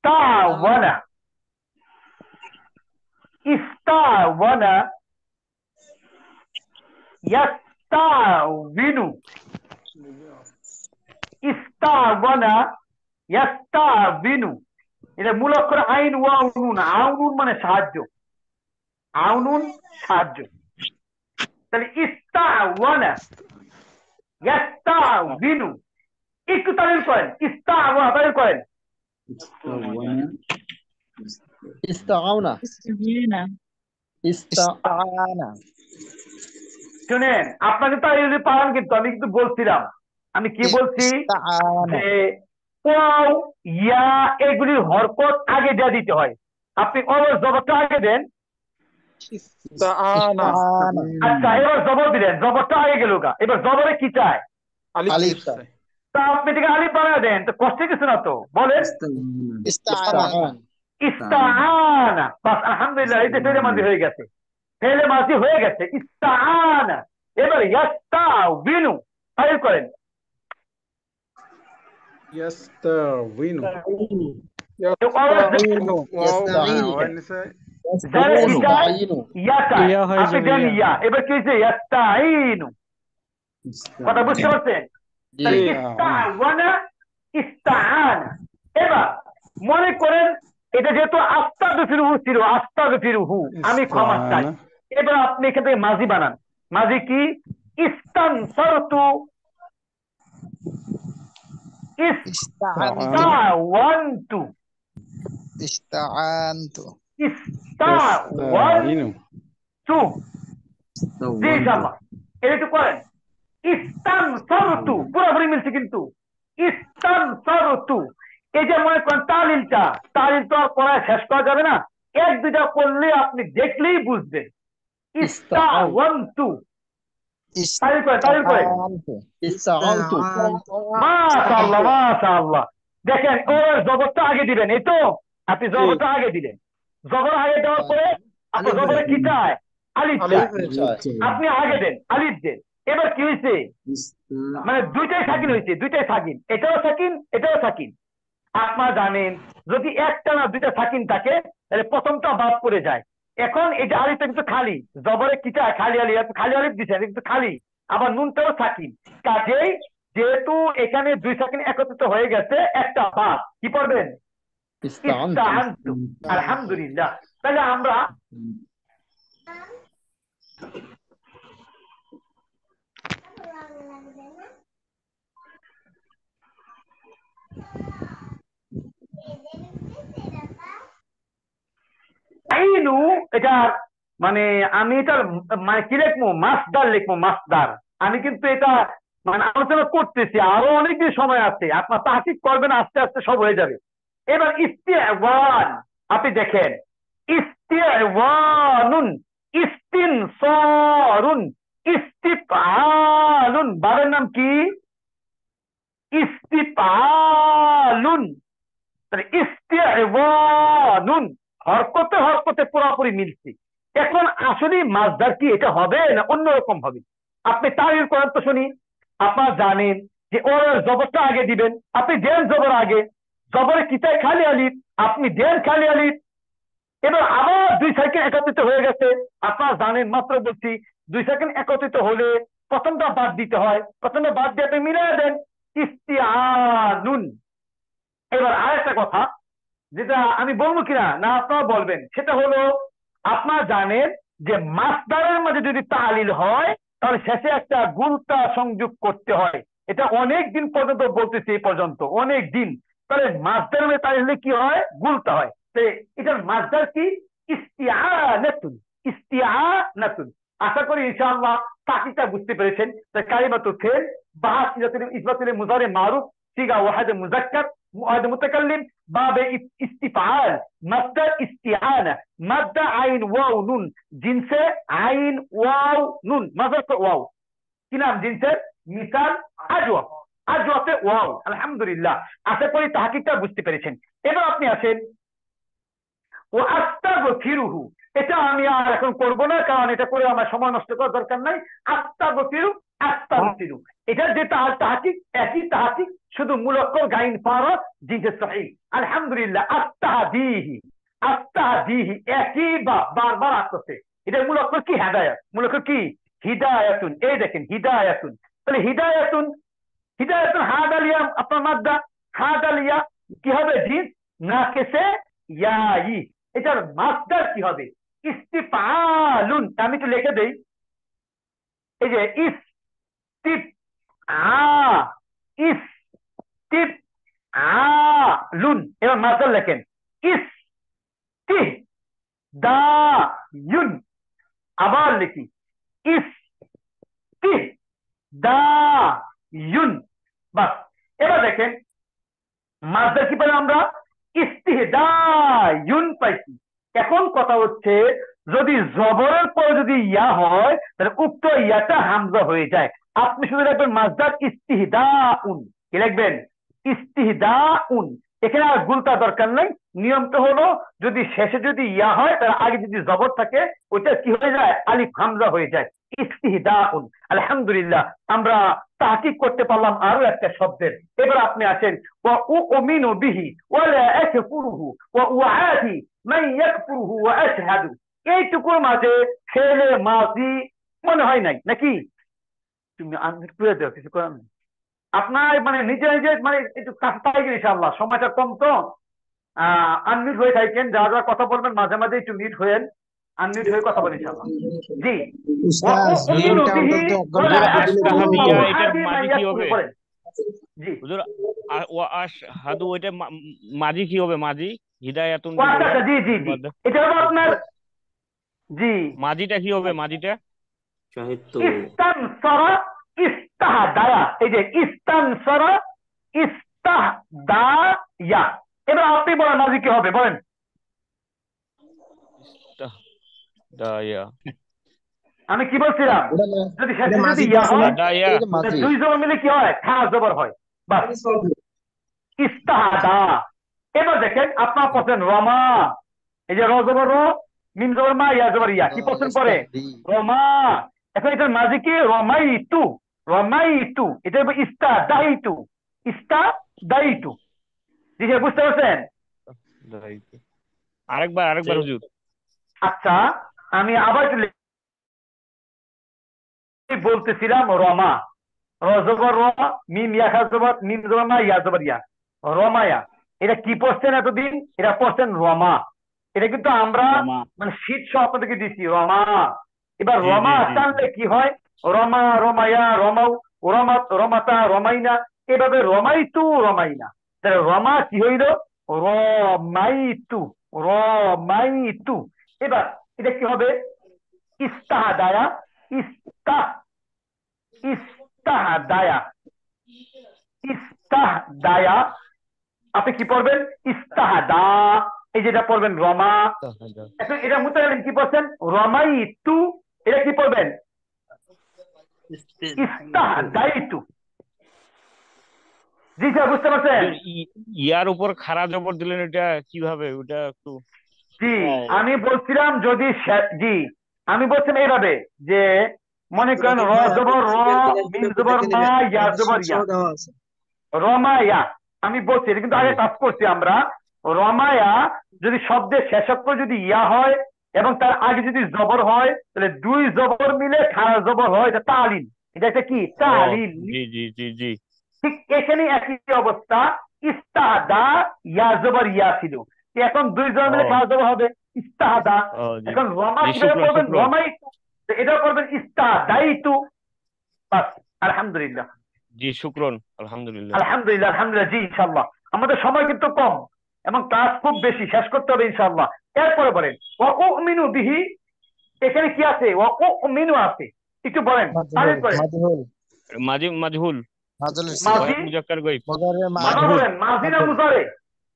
ইস্তাওয়ানা, ইস্তাওয়ানা, ইয়াস্তাওয়িনু, ইস্তাওয়ানা, ইয়াস্তাওয়িনু। এটা মূল অক্ষর আইন ওয়া নুন। আউনুন মানে সাহায্য, আউনুন সাহায্য। তাহলে ইস্তাওয়ানা, ইয়াস্তাওয়িনু। একটু তালিল করেন, ইস্তাওয়া তালিল করেন। ইস্তাআনা استعينا ইস্তাআনা শুনেন, আপনাকে তো এই পারেন, কিন্তু আমি কিন্তু বলছিলাম, আমি কি বলছি ইস্তাআনা যে ওয়াও ইয়া এগুলির হরকত আগে দিয়ে দিতে হয়। আপনি অলস জবরটা আগে দেন। ইস্তাআনা আচ্ছা, এবার জবর দিলেন, জবরটা আগে গেল গা, এবার জবরে কি চায়? আলিফ তা আপনি থেকে আলিফ বানায় দেন, তো কষ্ট কিছু না তো, বলেন ইস্তাআনা ইস্তাআনা। বাস আলহামদুলিল্লাহ, এই যে ফেলে মাঝি হয়ে গেছে, ফেলে মাঝি হয়ে গেছে, ইস্তাআনা। এবার ইয়াস্তাওয়িনু তাইল করেন। ইয়াস্তাঈনু ইস্তাঈনু ইয়া চায়, আপনি দেন ইয়া, এবার কি হয়েছে? ইয়াস্তাঈনু। কথা বুঝতে পারছেন? তাহলে ইস্তাওয়ানা, ইস্তাআনা। এবার মনে করেন এটা যেহেতু আস্তাগফিরুহু ছিল, আস্তাগফিরুহু আমি ক্ষমা চাই, استعان এবার আপনি এখান থেকে মাজি বানান। মাজি কি? ইস্তানসারতু, استعنت ইস্তাওয়ান্তু, استعنت ইস্তাওয়ান্তু। জি ইনশাআল্লাহ, এটা একটু করেন। ইস্তানসারতু পুরোপুরি মিলছে কিন্তু। ইস্তানসারতু, এই যে মনে করেন তালিলটা, তালিল তো আর পড়ায় শেষ করা যাবে না, এক দুইটা করলে আপনি দেখলেই বুঝবেন। ইস্তাওয়ান্তু, তালিল করে, তালিল করে। استعنت মাশাআল্লাহ মাশাআল্লাহ। দেখেন ওর জবরটা আগে দিবেন, এই তো আপনি জবরটা আগে দিলেন। জবর আগে দেওয়ার পরে আপনি জবরে কি চায়? আলিফ চায়, আপনি আগে দেন, আলিফ দেন। এবার কি হয়েছে? মানে দুইটাই সাকিন হয়েছে, দুইটাই সাকিন, এটাও সাকিন এটাও সাকিন। আপনারা জানেন যদি একটা না দুইটা সাকিন থাকে তাহলে প্রথমটা বাদ পড়ে যায়। এখন এই যে আলিফটা কিন্তু খালি, জবরে কি চায়? খালি আলিফ, খালি আলিফ দিচ্ছেন কিন্তু খালি, আবার নুনটাও সাকিন। কাজেই যেহেতু এখানে দুই সাকিন একত্রিত হয়ে গেছে, একটা বাদ, কি পড়বেন? استعنت ইস্তাআনতু। আলহামদুলিল্লাহ। তাহলে আমরা আইনু, এটা মানে আমি এটা মানে কি লিখবো? মাসদার লিখবো, মাসদার। আমি কিন্তু এটা মানে আলোচনা করতেছি, আরো অনেকদিন সময় আছে, আপনার তাহকিক করবেন, আস্তে আস্তে সব হয়ে যাবে। এবার ইস্তিআওয়ান, আপনি দেখেন ইস্তিআওয়ানুন, ইস্তিনসারুন, ইস্তিফআলুন, বাবার নাম কি? ইস্তিফআলুন। তাহলে ইস্তিআওয়ানুন, হরকতে হরকতে পুরোপুরি মিলছে। এখন আসলে মাসদার কি এটা হবে না অন্যরকম হবে? আপনি তারির করেন তো শুনি। আপনারা জানেন যে ওর জবরটা আগে দিবেন, আপনি দেন জবর আগে, জবরে কিতায় খালি আলিফ, আপনি দেন খালি আলিফ। এবার আবার দুই সেকেন্ড একত্রিত হয়ে গেছে, আপনারা জানেন, মাত্র বলছি দুই সেকেন্ড একত্রিত হলে প্রথমটা বাদ দিতে হয়, প্রথমটা বাদ দিয়ে আপনি মিলিয়ে দেন ইস্তিআনুন। এবার আরেকটা কথা যেটা আমি বলবো কিনা না আপনারা বলবেন, সেটা হলো আপনারা জানেন যে মাসদারের মাঝে যদি তালিল হয় তাহলে শেষে একটা গুলতা সংযোগ করতে হয়। এটা অনেক দিন পর্যন্ত বলতেছি, এই পর্যন্ত অনেক দিন। তাহলে মাসদারের মাঝে তালিল হলে কি হয়? গুলতা হয়। এটার মাসদার কি? ইস্তিআনাতুন, ইস্তিআনাতুন। আশা করি ইনশাআল্লাহ তাকিটা বুঝতে পেরেছেন। কালিমাতুল ফেল, বাহাস ইসবাতুল মুজারে মারুফ, সিগা ওয়াহিদ মুযাক্কার, মুআদ মুতাকাল্লিম, বাবে ইস্তিফআল, মাসদার ইস্তিআনা, মাদ্দা আইন ওয়াও নুন, জিনসে আইন ওয়াও নুন, মাসদার ওয়াও, কি নাম জিনসের? মিসাল আজওয়া, আজওয়াতে ওয়াও। আলহামদুলিল্লাহ, আশা করি তাহকিকটা বুঝতে পেরেছেন। এবার আপনি আসেন ও আস্তাগফিরুহু, এটা আমি আর এখন করব না, কারণ এটা করে আমার সময় নষ্ট করার দরকার নাই। আস্তাগফিরু, আস্তাগফিরু, এটা যে তাহকিক একই তাহকিক, শুধু মূল অক্ষর গাইন পারা জিনসে সহিহ। আলহামদুলিল্লাহ, আস্তাহদিহি, আস্তাহদিহি একই বারবার আসছে। এটা মূল অক্ষর কি? হেদায়াত। মূল অক্ষর কি? হিদায়াতুন। এই দেখেন হিদায়াতুন, তাহলে হিদায়াতুন, হিদায়াতুন হাদালিয়া আপনার মাদ্দা, হাদালিয়া কি হবে? জিন্স না কেসে ইয়াই, এটার মাসদার কি হবে? ইস্তিফআলুন। আমি একটু লিখে দেই, এই যে ইস্তিফআলুন, এবার মাসদার লেখেন ইস্তিহদায়ুন। আবার লিখি ইস্তিহদায়ুন, বাস। এবার দেখেন মাসদার কি পেলাম আমরা? ইস্তিহদায়ুন পাইছি। এখন কথা হচ্ছে যদি জবরের পরে যদি ইয়া হয় তাহলে উক্ত ইয়াটা হামজা হয়ে যায়। আপনি শুধু লিখবেন মাসদার ইস্তিহদাউন, কি লিখবেন? ইস্তিহদাউন। এখানে আর গুলতা দরকার নাই। নিয়মটা হলো যদি শেষে যদি ইয়া হয় তার আগে যদি জবর থাকে ওইটা কি হয়ে যায়? আলিফ হামজা হয়ে যায়, ইস্তিহদাউন। আলহামদুলিল্লাহ, আমরা তাহকিক করতে পারলাম আরো একটা শব্দের। এবার আপনি আসেন ওয়া উমিনু বিহি ওয়া লা আকফুরুহু ওয়া উআদি মান ইয়াকফুরুহু ওয়া আশহাদু, এইটুকুর মাঝে ফেলে মাজি মনে হয় নাই নাকি? তুমি আনমিট করে দাও, কিছু করার নেই। আপনার মানে নিজে নিজে মানে একটু কাছে থাকেন ইনশাআল্লাহ, সময়টা কম তো। আনমিউট হয়ে থাকেন, যারা যারা কথা বলবেন মাঝে মাঝে একটু মিউট হয়েন, আনমিউট হয়ে কথা বলেন ইনশাআল্লাহ। জি। উস্তাদ হুজুর, মিনিটটা অন্তত হুজুর আশহাদিয়া এটার মাঝি কি হবে? বলেন। জি। হুজুর ওয়া আশহাদু ওইটা মাঝি কি হবে? মাঝি হিদায়াতুন ও যে আচ্ছা বললেন আচ্ছা, জি জি জি, এটা হলো আপনার, জি, মাঝিটা কি হবে? মাঝিটা সাহিত্য ইস্তানসারা ইস্তাহদায়া, এই যে ইস্তানসারা ইস্তাহদায়া। এবার আপনি বলেন মাঝি কি হবে, বলেন। দায়া আমি কি বলছিলাম, যদি শেষে যদি মাঝি ইয়া বলছে না? হয় দায়া এটা মাঝি। দুই জবর মিলে কি হয়, খা জবর হয়, বাস ইস্তাহাদা। এবার দেখেন আপনার পছন্দ রমা, এই যে র জবর র, মিম জবর মা, ইয়া জবর ইয়া, কি পছন্দ করে রমা। এখন এটার মাঝে কি রমাইতু, রমাইতু, এটা হবে ইস্তাদাইতু, ইস্তাদাইতু। জি স্যার, বুঝতে পারছেন? আরেকবার হুজুর। আচ্ছা, আমি আবার একটু বলতেছিলাম রমা, র জবর র, মিম ইয়া খা জবর, মিম জবর মা, ইয়া জবর ইয়া, রমায়া। এটা কি পড়ছেন এতদিন? এটা পড়ছেন রমা। এটা কিন্তু আমরা রমা। মানে শীত সহ আপনাদেরকে দিচ্ছি রমা। এবার জি, রমা জি, জি। টানলে কি হয়, রমা, রমায়া, রমাও, রমা, রমাতা, রমাইনা, এভাবে রমাইতু, রমাইনা। তাহলে রমা কি হইল, রমাইতু, রমাইতু। এবার এটা কি হবে, ইস্তাহাদায়া, ইস্তাহ, ইস্তাহাদায়া, ইস্তাহদায়া। আপনি কি পড়বেন, ইস্তাহাদা, এই যেটা পড়বেন রমা। এখন এটা মুতাকাল্লিম কি পড়ছেন, রমাইতু, এটা কি পড়বেন, ইস্তাহদাইতু। জি স্যার, বুঝতে পারছেন? ইয়ার উপর খাড়া জবর দিলেন, এটা কিভাবে? ওটা একটু জি, আমি বলছিলাম যদি জি, আমি বলছিলাম এইভাবে যে মনে করেন র জবর র, মিম জবর মা, ইয়া জবর ইয়া, রমায়া। আমি বলছি এটা কিন্তু আগে কাজ করছি আমরা। রমায়া যদি শব্দের শেষ অক্ষর যদি ইয়া হয় এবং তার আগে যদি জবর হয়, তাহলে দুই জবর মিলে খাড়া জবর হয়, এটা তালিল। এটা একটা কি, তালিল। জি জি জি জি। ঠিক এখানে একই অবস্থা, ইস্তাহাদা ইয়া জবর ইয়া ছিল, এখন দুই জবর মিলে খাড়া জবর হবে ইস্তাহাদা। জি এখন রমা জি, কিভাবে শুক্রন করবেন, শুক্রন। রমাইতু, তো এটাও করবেন ইস্তাহাদাইতু। বাস, আলহামদুলিল্লাহ, জি শুক্রন, আলহামদুলিল্লাহ। আলহামদুলিল্লাহ, আলহামদুলিল্লাহ। জি ইনশাআল্লাহ, আমাদের সময় কিন্তু কম এবং কাজ খুব বেশি, শেষ করতে হবে ইনশাআল্লাহ। এরপরে বলেন ওয়াউমিনু বিহি, এখানে কি আছে, ওয়াউমিনু আছে, একটু বলেন, তারিফ করেন। মাজহুল মাজি, গায়ব মুজাক্কার গায়ব। আবার মাজহুল বলেন মাজি না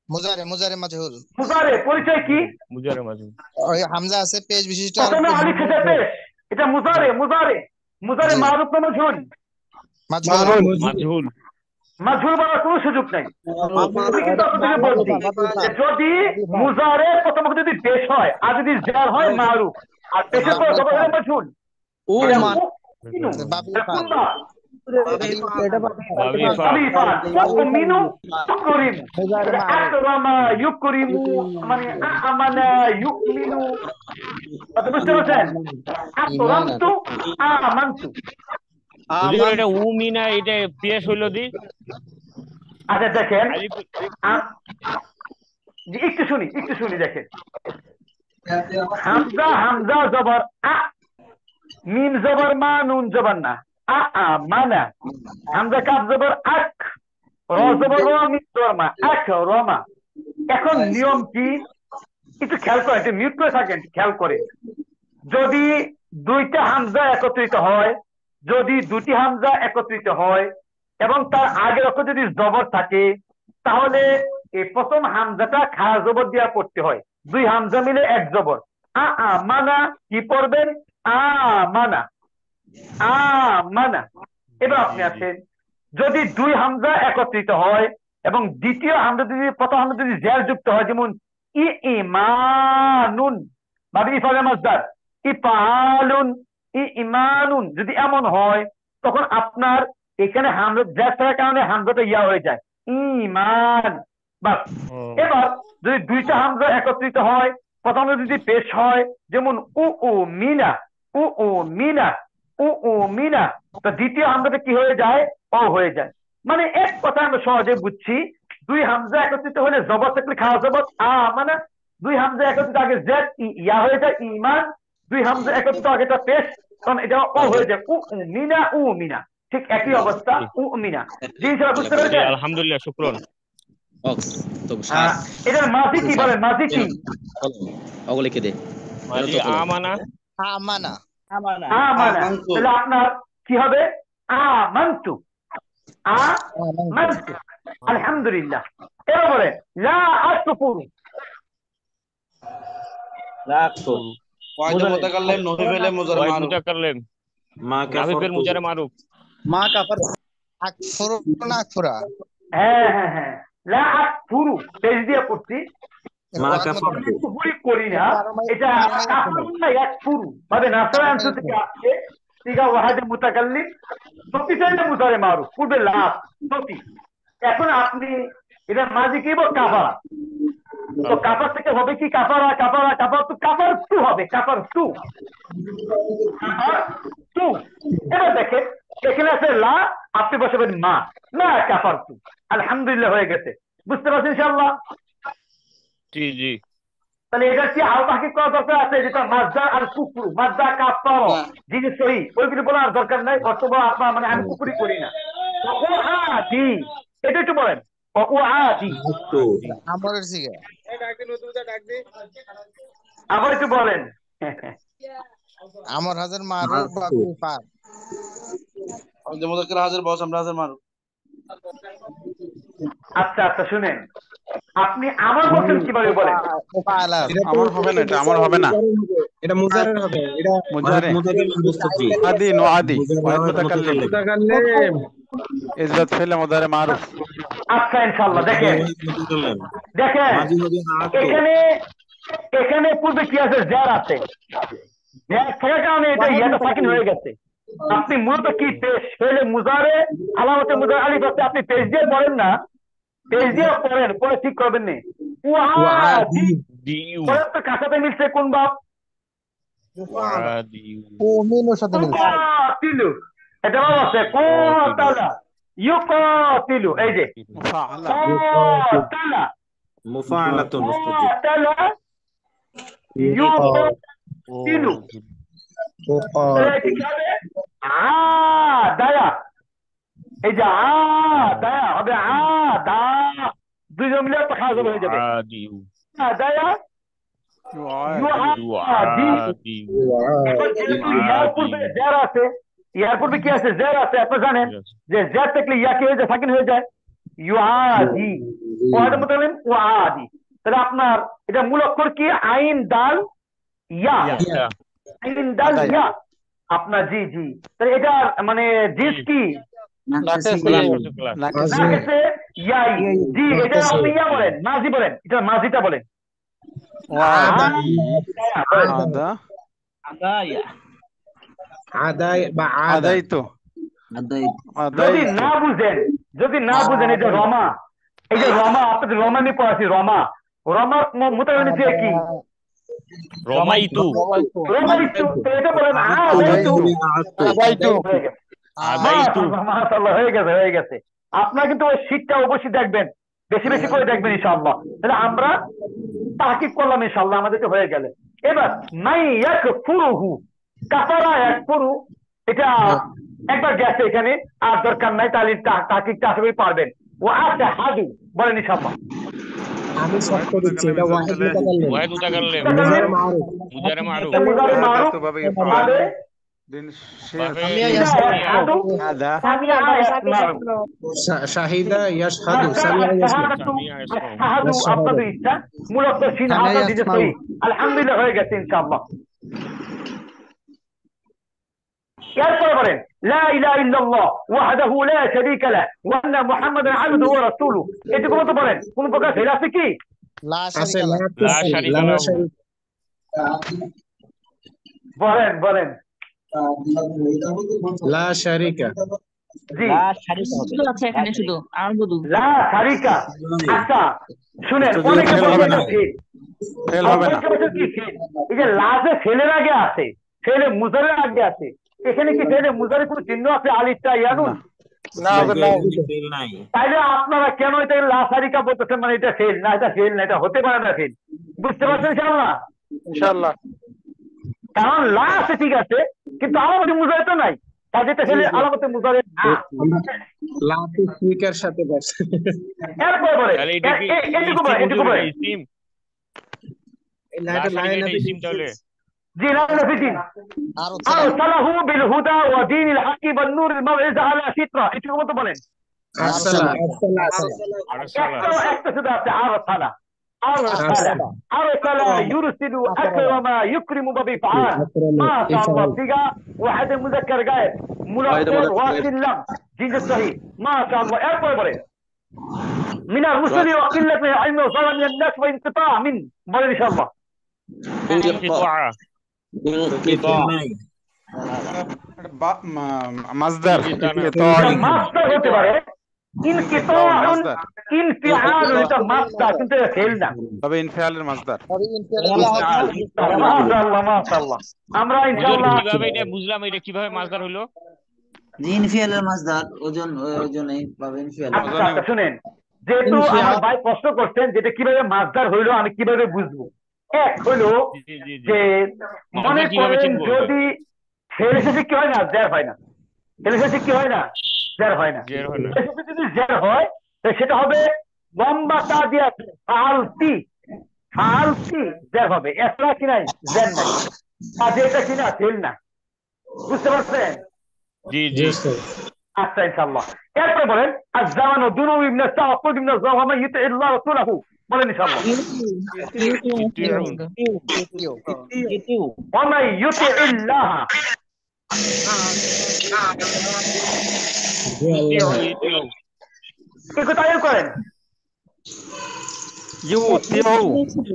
মুজারে, মাজহুল। মুজারে পরিচয় কি, মুজারে মাজহুল। ওই হামজা আছে পেশ বিশিষ্ট আর প্রথমে আলিফ শেষে পেশ, এটা মুজারে, মুজারে, মুজারে জি। মারুফ না মাজহুল, মাজহুল। মাজহুল। মাজহুল বলার কোনো সুযোগ নাই। আমি কিন্তু আপনাদেরকে বলছি যে যদি মুজারে প্রথমে যদি পেশ হয় আর যদি জার হয় মারুফ, আর পেশের পর জবর হলে মাজহুল। এটা মুমিনু, এটা কুল্লা, বাবি ফা। আলিফান, মুমিনু ইউকরিমু, এটা আকরামা ইউকরিমু, মানে আমানা ইউমিনু। কথা বুঝতে পারছেন? আকরামতু, আমানতু। হুজুর এটা উমিনা, এটা পেশ হইল দি। আচ্ছা দেখেন, আলিফ। জি, একটু শুনি দেখেন, হামজা, হামজা জবর আ, মিম জবর মা, নুন জবর না, মানা। হামজা কাফ জবর আক, র জবর র, মিম জবর মা, আক রমা। এখন নিয়ম কি, একটু খেয়াল করে, একটু মিউট করে থাকেন, খেয়াল করে। যদি দুইটা হামজা একত্রিত হয়, যদি দুটি হামজা একত্রিত হয় এবং তার আগের অক্ষর যদি জবর থাকে, তাহলে এই প্রথম হামজাটা খাড়া জবর দিয়া পড়তে হয়। দুই হামজা মিলে এক জবর, মানা কি পড়বেন, মানা, মানা। এবার আপনি আছেন, যদি দুই হামজা একত্রিত হয় এবং দ্বিতীয় হামজা যদি প্রথম হামজা যদি জের যুক্ত হয়, যেমন ইমানুন, ভাবি ইফালে মাসদার, ইফালুন, ইমানুন, যদি এমন হয় তখন আপনার এখানে হামজা জের থাকার কারণে হামজাটা ইয়া হয়ে যায়, ইমান। বাস। এবার যদি দুইটা হামজা একত্রিত হয়, প্রথম যদি পেশ হয়, যেমন উ মিনা, উ মিনা, উ মিনা, তো দ্বিতীয় হামজাটা কি হয়ে যায়, ও হয়ে যায়। মানে এক কথা আমরা সহজে বুঝছি, দুই হামজা একত্রিত হলে জবর থাকলে খাওয়া জবর আমানা, দুই হামজা একত্রিত আগে জেড ইয়া হয়ে যায় ইমান, দুই হামজা একত্রিত আগে এটা পেশ, কারণ এটা ও হয়ে যায় উ মিনা, ঠিক একই অবস্থা উ মিনা। জিনিসটা বুঝতে জি পেরেছেন? আলহামদুলিল্লাহ, শুকরান। এটার মাঝি কি বলেন? মাঝি কি? মাজি আমানা। আমানা আমানা আমানা। তাহলে আপনার কি হবে? আমানতু। আমানতু। আলহামদুলিল্লাহ। এবার বলেন লা আকফুরু। লাকফুর ওয়াহিদ মুতাকাল্লিম নহি ফেলে মুজার ওয়াহিদ মারুফ মুতাকাল্লিম মা নাফি ফেল মুজারে মারুফ। মা কাফার আকফুরু না আকফুরা হ্যাঁ লা আকফুরু পেজ দিয়ে পড়ছি, মা কাফারতু কুফরি করি না, এটা কাফর না ইয়াকফুরু মানে নাসরা অংশ থেকে আসছে, সিগা ওয়াহিদ মুতাকাল্লিম সত্যি চাইলে মুজারে মারুফ পূর্বে লা সত্যি। এখন আপনি এটা মাঝি কি বল? কাফারা। তো কাফার থেকে হবে কি? কাফারা তো কাফার টু হবে, কাফার টু। এবার দেখেন এখানে আছে লা, আপনি বসাবেন মা, না কাফার টু। আলহামদুলিল্লাহ হয়ে গেছে, বুঝতে পারছেন ইনশাআল্লাহ? জি জি। তাহলে এটা কি আরো বাকি করা দরকার আছে? যেটা মাজদা আর কুফরু, মাজদা কাফার জিনিস সহি, ওইগুলি বলার দরকার নাই, অথবা আপনার মানে আমি কুফরি করি না। ও আদি, এটা একটু বলেন ও আদি, আমরের সিগা আবার একটু বলেন। আমর হাজার মারুফ বা কুফার ওয়াহিদ মুতাকাল্লিম হাজির বস আমরা হাজির মারুফ আচ্ছা শুনেন, আপনি আমার বলছেন কিভাবে বলেন? মুফাআলা আমার হবে না, এটা আমার হবে না। এটা মুজারের হবে, এটা মুজারে আদি নো আদি ওয়াহিদ মুতাকাল্লিম ইজ্জত ফেলে মুজারে মারুফ। আচ্ছা ইনশাআল্লাহ দেখেন এখানে পূর্বে কি আছে? জ্যার আছে, জ্যার থাকার কারণে এটা ইয়াটা সাকিন হয়ে গেছে। আপনি মূলত কি পেশ ফেলে মুজারে আলামতে মুজারে আলিফ আছে, আপনি পেশ দিয়ে পড়েন না, পেশ দিয়ে পড়েন, পরে ঠিক করবেন না। ওয়াদি দিউ পরে তো কাছাতে মিলছে কোন বাপ? ওয়াদিউ ও মিনুর সাথে মিলছে তিলু, এটা বাবা আছে কোতালা ইউকাতিলু, এই যে মুফাআলা কোতালা মুফাআলাতুন কোতালা ইউকাতিলু। দায়া, এই যে দায়া হবে দা, দুইজন মিলে একটা খাওয়া হয়ে যাবে। ওয়াদিউ দায়া ইয়ার পূর্বে কি আছে? জের আছে। আপনি জানেন যে জের থাকলে ইয়া কি হয়ে যায়? সাকিন হয়ে যায়। ইউআদি ওয়াহিদ মুতাকাল্লিম ওয়াদি। তাহলে আপনার এটা মূল অক্ষর কি? আইন দাল ইয়া, আইন দাল ইয়া আপনার। জি তাহলে এটা মানে জিস কি? নাকেসে ইয়াই। জি এটা আপনি ইয়া বলেন, মাজি বলেন, এটা মাজিটা বলেন। আদাইতু যদি না বুঝেন এটা রমা, এই যে রমা, আপনাদের রমা নিয়ে পড়াচ্ছি, রমা মুতাকাল্লিম দিয়ে কি? রমাইতু এটা বলেন আদাইতু মাশাআল্লাহ, হয়ে গেছে। আপনারা কিন্তু ওই শীতটা অবশ্যই দেখবেন, বেশি করে দেখবেন ইনশাআল্লাহ। তাহলে আমরা তাহকিক করলাম ইনশাআল্লাহ, আমাদেরকে হয়ে গেলে। এবার নাই ইয়াকফুরুহু, কাফারা ইয়াকফুরু, এটা একবার গেছে এখানে, আর দরকার নাই, তাহলে তাহকিকটা আশা করি পারবেন। ওয়া আশহাদু বলেন ইনশাআল্লাহ। আমি সব করে দিচ্ছি, এটা ওয়াহিদ মুতাকাল্লিম ওয়াহিদ মুতাকাল্লিম মুজারে মারুফ মুজারে মারুফ মুজারে মারুফ হবে দিন শাহিদা ইয়াশহাদু সামিয়া ইয়াসমাউ আপনাদের ইচ্ছা, মূলত সিন হাতা দিতে সহি। আলহামদুলিল্লাহ হয়ে গেছে ইনশাআল্লাহ। এরপরে বলেন লা ইলাহা ইল্লাল্লাহ ওয়াহদাহু লা শারীকা লাহ ওয়া আন্না মুহাম্মাদান আবদুহু ওয়া রাসূলুহু। এটুকু মতো বলেন, কোন প্রকার ভেদ আছে কি? লা আছে শারীকা লা লাহু শারীকা বলেন লা শারীকা জি লা শারীকা হবে আছে এখানে শুধু আর শুধু লা শারীকা। আচ্ছা শুনেন, তো অনেকে ফেল হবে না, বলেন ফেল হবে না। এই যে লা যে ফেলের আগে আছে, ফেলে মুজারের আগে আছে, এখানে কি ফেলে মুজারে কোনো চিহ্ন আছে? আলিফটা ইয়ানুন না হবে না তাইলে আপনারা কেন এটাকে লা সারিকা বলতেছেন, মানে এটা ফেল না, এটা ফেল না, এটা হতে পারে না ফেল। বুঝতে পারছেন ইনশাআল্লাহ? ইনশাআল্লাহ কারণ লা আছে ঠিক আছে, কিন্তু আলামতে মুজারে তো নাই, কাজে এটা ফেলে আলামতে মুজারে না। লাতে স্পিকার সাথে বসে এরপরে বলে তাহলে এটা কি এটুকু বলে, এটুকু বলে ইসিম এই লাইনটা লাইন আছে ইসিম তাহলে জি লাইন ফিটিং আরো আরসালাহু বিল হুদা ওয়া দীনিল হাক্কি ওয়ান নূরিল মাউইযা আলা ফিতরা, এটুকু মতো বলেন। আরসালা একটা শুধু আছে আরসালা, আরসালা আরসালা ইউরসিলু আকরামা ইউকরিমু বিফআল মা শাআল্লাহ সিগা ওয়াহিদ মুযাক্কার গায়েব মুলাক্কার ওয়াসিল্লাম জিনস সহিহ মা শাআল্লাহ। এরপরে বলে মিনার রুসুলি ওয়া কিল্লাতি ইলমি ওয়া সালাম মিনান নাস ওয়া ইনকিতা মিন, বলেন ইনশাআল্লাহ। মাসদার মাসদার হতে পারে, ইনকিতাউন ইনফিআল, এটা মাসদার কিন্তু এটা ফেল না। তবে ইনফিয়ালের মাসদার। মাশাআল্লাহ মাশাআল্লাহ। আমরা ইনশাআল্লাহ কিভাবে এটা বুঝলাম, এটা কিভাবে মাসদার হলো? ইনফিয়ালের মাসদার ওজনে পাবে ইনফিয়াল। আচ্ছা আচ্ছা শুনেন, যেহেতু আমার ভাই প্রশ্ন করছেন যেটা কিভাবে মাসদার হইলো আমি কিভাবে বুঝবো। এক হইলো জি জি জি যে মনে কিভাবে করেন চিনবো? যদি ফেল শেষে কি হয় না, জের হয় না, ফেল শেষে কি হয় না, জের হয় না। জের হয় না। ফেল শেষে যদি জের হয় তাহলে সেটা হবে লম্বা তা দিয়ে ফালতি, ফালতি জের হবে, এসরা কি নাই, জের নাই, কাজে এটা কি না, ফেল না। বুঝতে পারছেন? জি জি আচ্ছা ইনশাআল্লাহ। এরপরে বলেন আজ-জামানু দুনুবু মিনাস তাওয়াক্কুল মিনাস যাওয়ামা ইউতিল্লাহ রাসূলাহু, বলেন ইনশাআল্লাহ। ওয়া মান ইউতিল্লাহ কি কোথায় করেন? ইউতিউ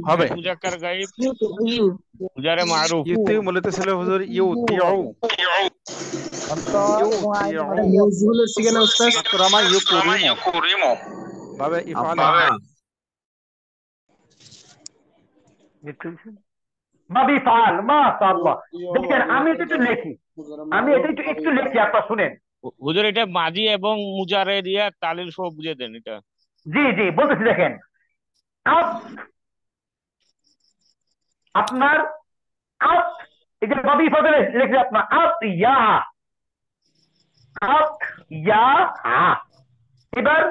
হবে, মুজাক্কার গায়েব মুজারে মারুফ ইউতিউ মূলত ছিল হুজুর ইউতিউ, নজরুলের ঠিকানা উস্তাদ আকরামা ইউকরিমু ভাবে ইফআল বাবি ফাল মাশাআল্লাহ। দেখেন আমি এটা একটু লিখি, আমি এটা একটু লিখি, আপনারা শুনেন। হুজুর এটা মাজি এবং মুজারে দিয়া তালিল সহ বুঝিয়ে দেন এটা। জি জি বলতেছি, দেখেন আপ আপনার আপ এই যে বাবি ফালে লিখলে আপনার আপ ইয়া এবার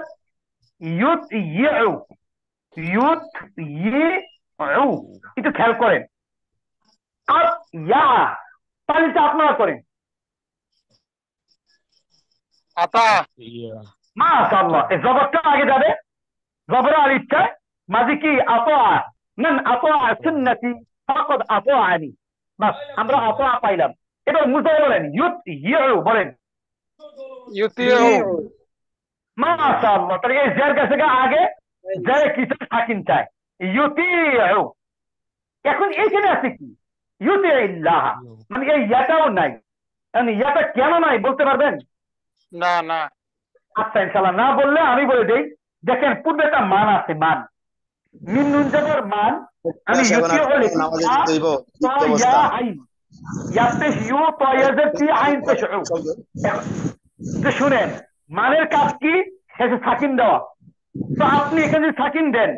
ইউত ইউ ইউত ইউ একটু খেয়াল করেন, আপ ইয়া তালিটা আপনারা করেন। আতা মাশাআল্লাহ, এই জবরটা আগে যাবে, জবর আর ইচ্ছা মাঝে কি আতা, মান আতা সুন্নতি ফাকাদ আতাআনি, বাস আমরা আতা পাইলাম। এবার মুজারে বলেন ইউত ইউ, বলেন ইউতিউ মাশাআল্লাহ। তাহলে এই জের কাছে আগে জের কিছু সাকিন চায়, ইউতিউ। এখন এইখানে আছে কি ইউতিল্লাহ, মানে এই ইয়াটাও নাই, মানে ইয়াটা কেন নাই বলতে পারবেন? না না আচ্ছা ইনশাআল্লাহ না বললে আমি বলে দেই। দেখেন পূর্বে একটা মান আছে, মান মিন নুন জাবর মান, আমি ইউতিউ বলি ইয়া আইন ইয়াতেশ ইউ তায়াজে তি আইন তাশউ। তো শুনেন মানের কাজ কি, শেষে সাকিন দেওয়া। তো আপনি এখানে যদি সাকিন দেন,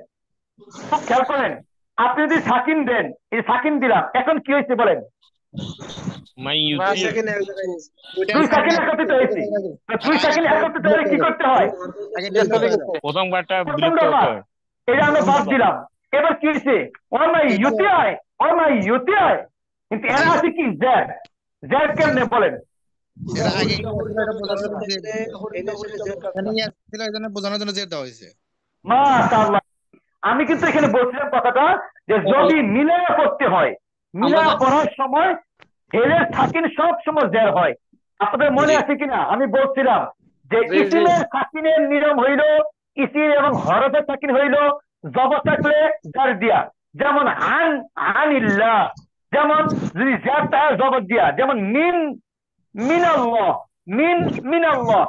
সব খেয়াল করেন, আপনি যদি সাকিন দেন, এই সাকিন দিলাম, এখন কি হয়েছে বলেন? মাই মা ইউতি সেকেন্ড এক জায়গায় নিস। দুই সাকিন একত্রিত হয়েছে, দুই সাকিন একত্রিত হলে কি করতে হয়? আগে ডেল চলে গেছে। প্রথম বারটা প্রথম বিলুপ্ত হতে দফা হয়। এটা আমরা বাদ দিলাম। এবার কি হয়েছে? ওমাই ইউটিআই, ওমাই ইউটিআই, কিন্তু এরা আছে কি জেড, জেড কেমনে বলেন? এর আগে বোঝানোর জন্য জেদ দেওয়া হয়েছে। মাশাআল্লাহ। আমি কিন্তু এখানে বলছিলাম কথাটা যে যদি মিলায়া করতে হয়, মিলায়া করার সময় হেলের সাকিন সব সময় জের হয়। আপনাদের মনে আছে কিনা আমি বলছিলাম যে ইসিমের সাকিনের নিয়ম হইল, ইসিম এবং হরফের সাকিন হইল জবর থাকলে জার দিয়া, যেমন আন আনিল্লাহ, যেমন যদি জার তার জবর দিয়া, যেমন মিন মিনাল্লাহ, মিন মিনাল্লাহ,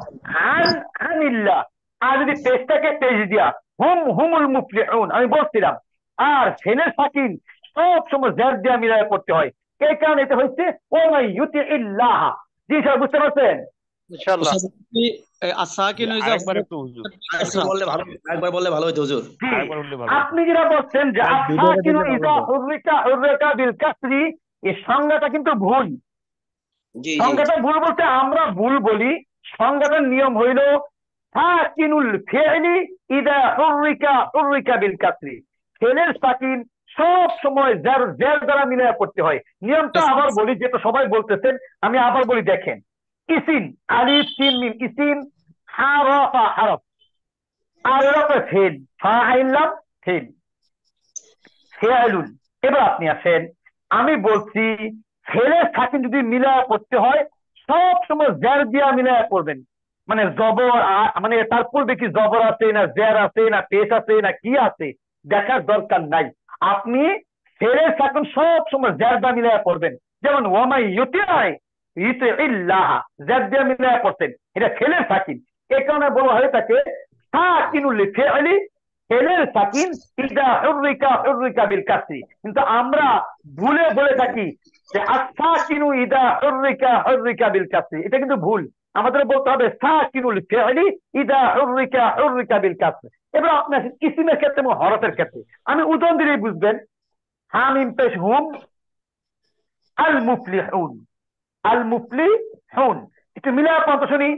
আন আনিল্লাহ। আর যদি পেজটাকে পেজ দিয়া হুম হুমুল মুফলিহুন, আমি বলছিলাম। আর ফেলের সাকিন সব সময় জার দিয়া মিলায় করতে হয়, এই কারণে এটা হচ্ছে ওমাই ইউতিল্লাহ। জি স্যার বুঝতে পারছেন? ইনশাআল্লাহ। আসাকিন ইজা আরেকবার একটু হুজুর, একবার বললে ভালো হতো হুজুর। জি আরেকবার বললে ভালো হতো। আপনি যেটা বলছেন যে ভাই, ভিডিওটা আসাকিনু দিলে ইযা ভালো হতো। হুররিকা বিল কাসরি, এই সংজ্ঞাটা কিন্তু ভুল। জি জি সংজ্ঞাটা ভুল বলতে আমরা ভুল বলি। সংজ্ঞাটার নিয়ম হইল সাকিনুল ফি'লি ইযা হুররিকা বিল কাসরি। ফেলের সাকিন সব সময় জের দ্বারা মিলায়া পড়তে হয়। নিয়মটা আবার বলি, যেটা সবাই বলতেছেন, আমি আবার বলি দেখেন। ইসিন, আলিফ সিন মিম, ইসিন হারাফা হারফ, আর এর উপরে ফেল, ফাইলাম ফেল, ফেয়ালুন। এবার আপনি আসেন, আমি বলছি ফেলের সাকিন যদি মিলায়া পড়তে হয় সব সময় জের দিয়া মিলায়া পড়বেন। মানে জবর মানে তার পূর্বে কি জবর আছে না জের আছে না পেশ আছে না কি আছে দেখার দরকার নাই। আপনি ফেলের সাকিন সব সময় জের দিয়া মিলায়া পড়বেন। যেমন ওয়ামাই ইউতিআই ইল্লাহ, জের দিয়া মিলায়া পড়তেন, এটা ফেলের সাকিন। এই কারণে বলা হয়ে থাকে সাকিনুল ফি'লি, ফেলের সাকিন ইদা হুররিকা বিল কাসরি। কিন্তু আমরা ভুলে বলে থাকি যে আসাকিনু ইদা হুররিকা বিল কাসরি। এটা কিন্তু ভুল। আমাদের বলতে হবে সাকিনুল ফি'লি ইদা হুররিকা বিল কাসরি। এবার আপনি আসেন ইসিমের ক্ষেত্রে এবং হরফের ক্ষেত্রে। আমি উদাহরণ দিলেই বুঝবেন। হামিম পেশ হুম, আল মুফলিহুন, আল মুফলিহুন। একটু মিলে আপনার শুনি।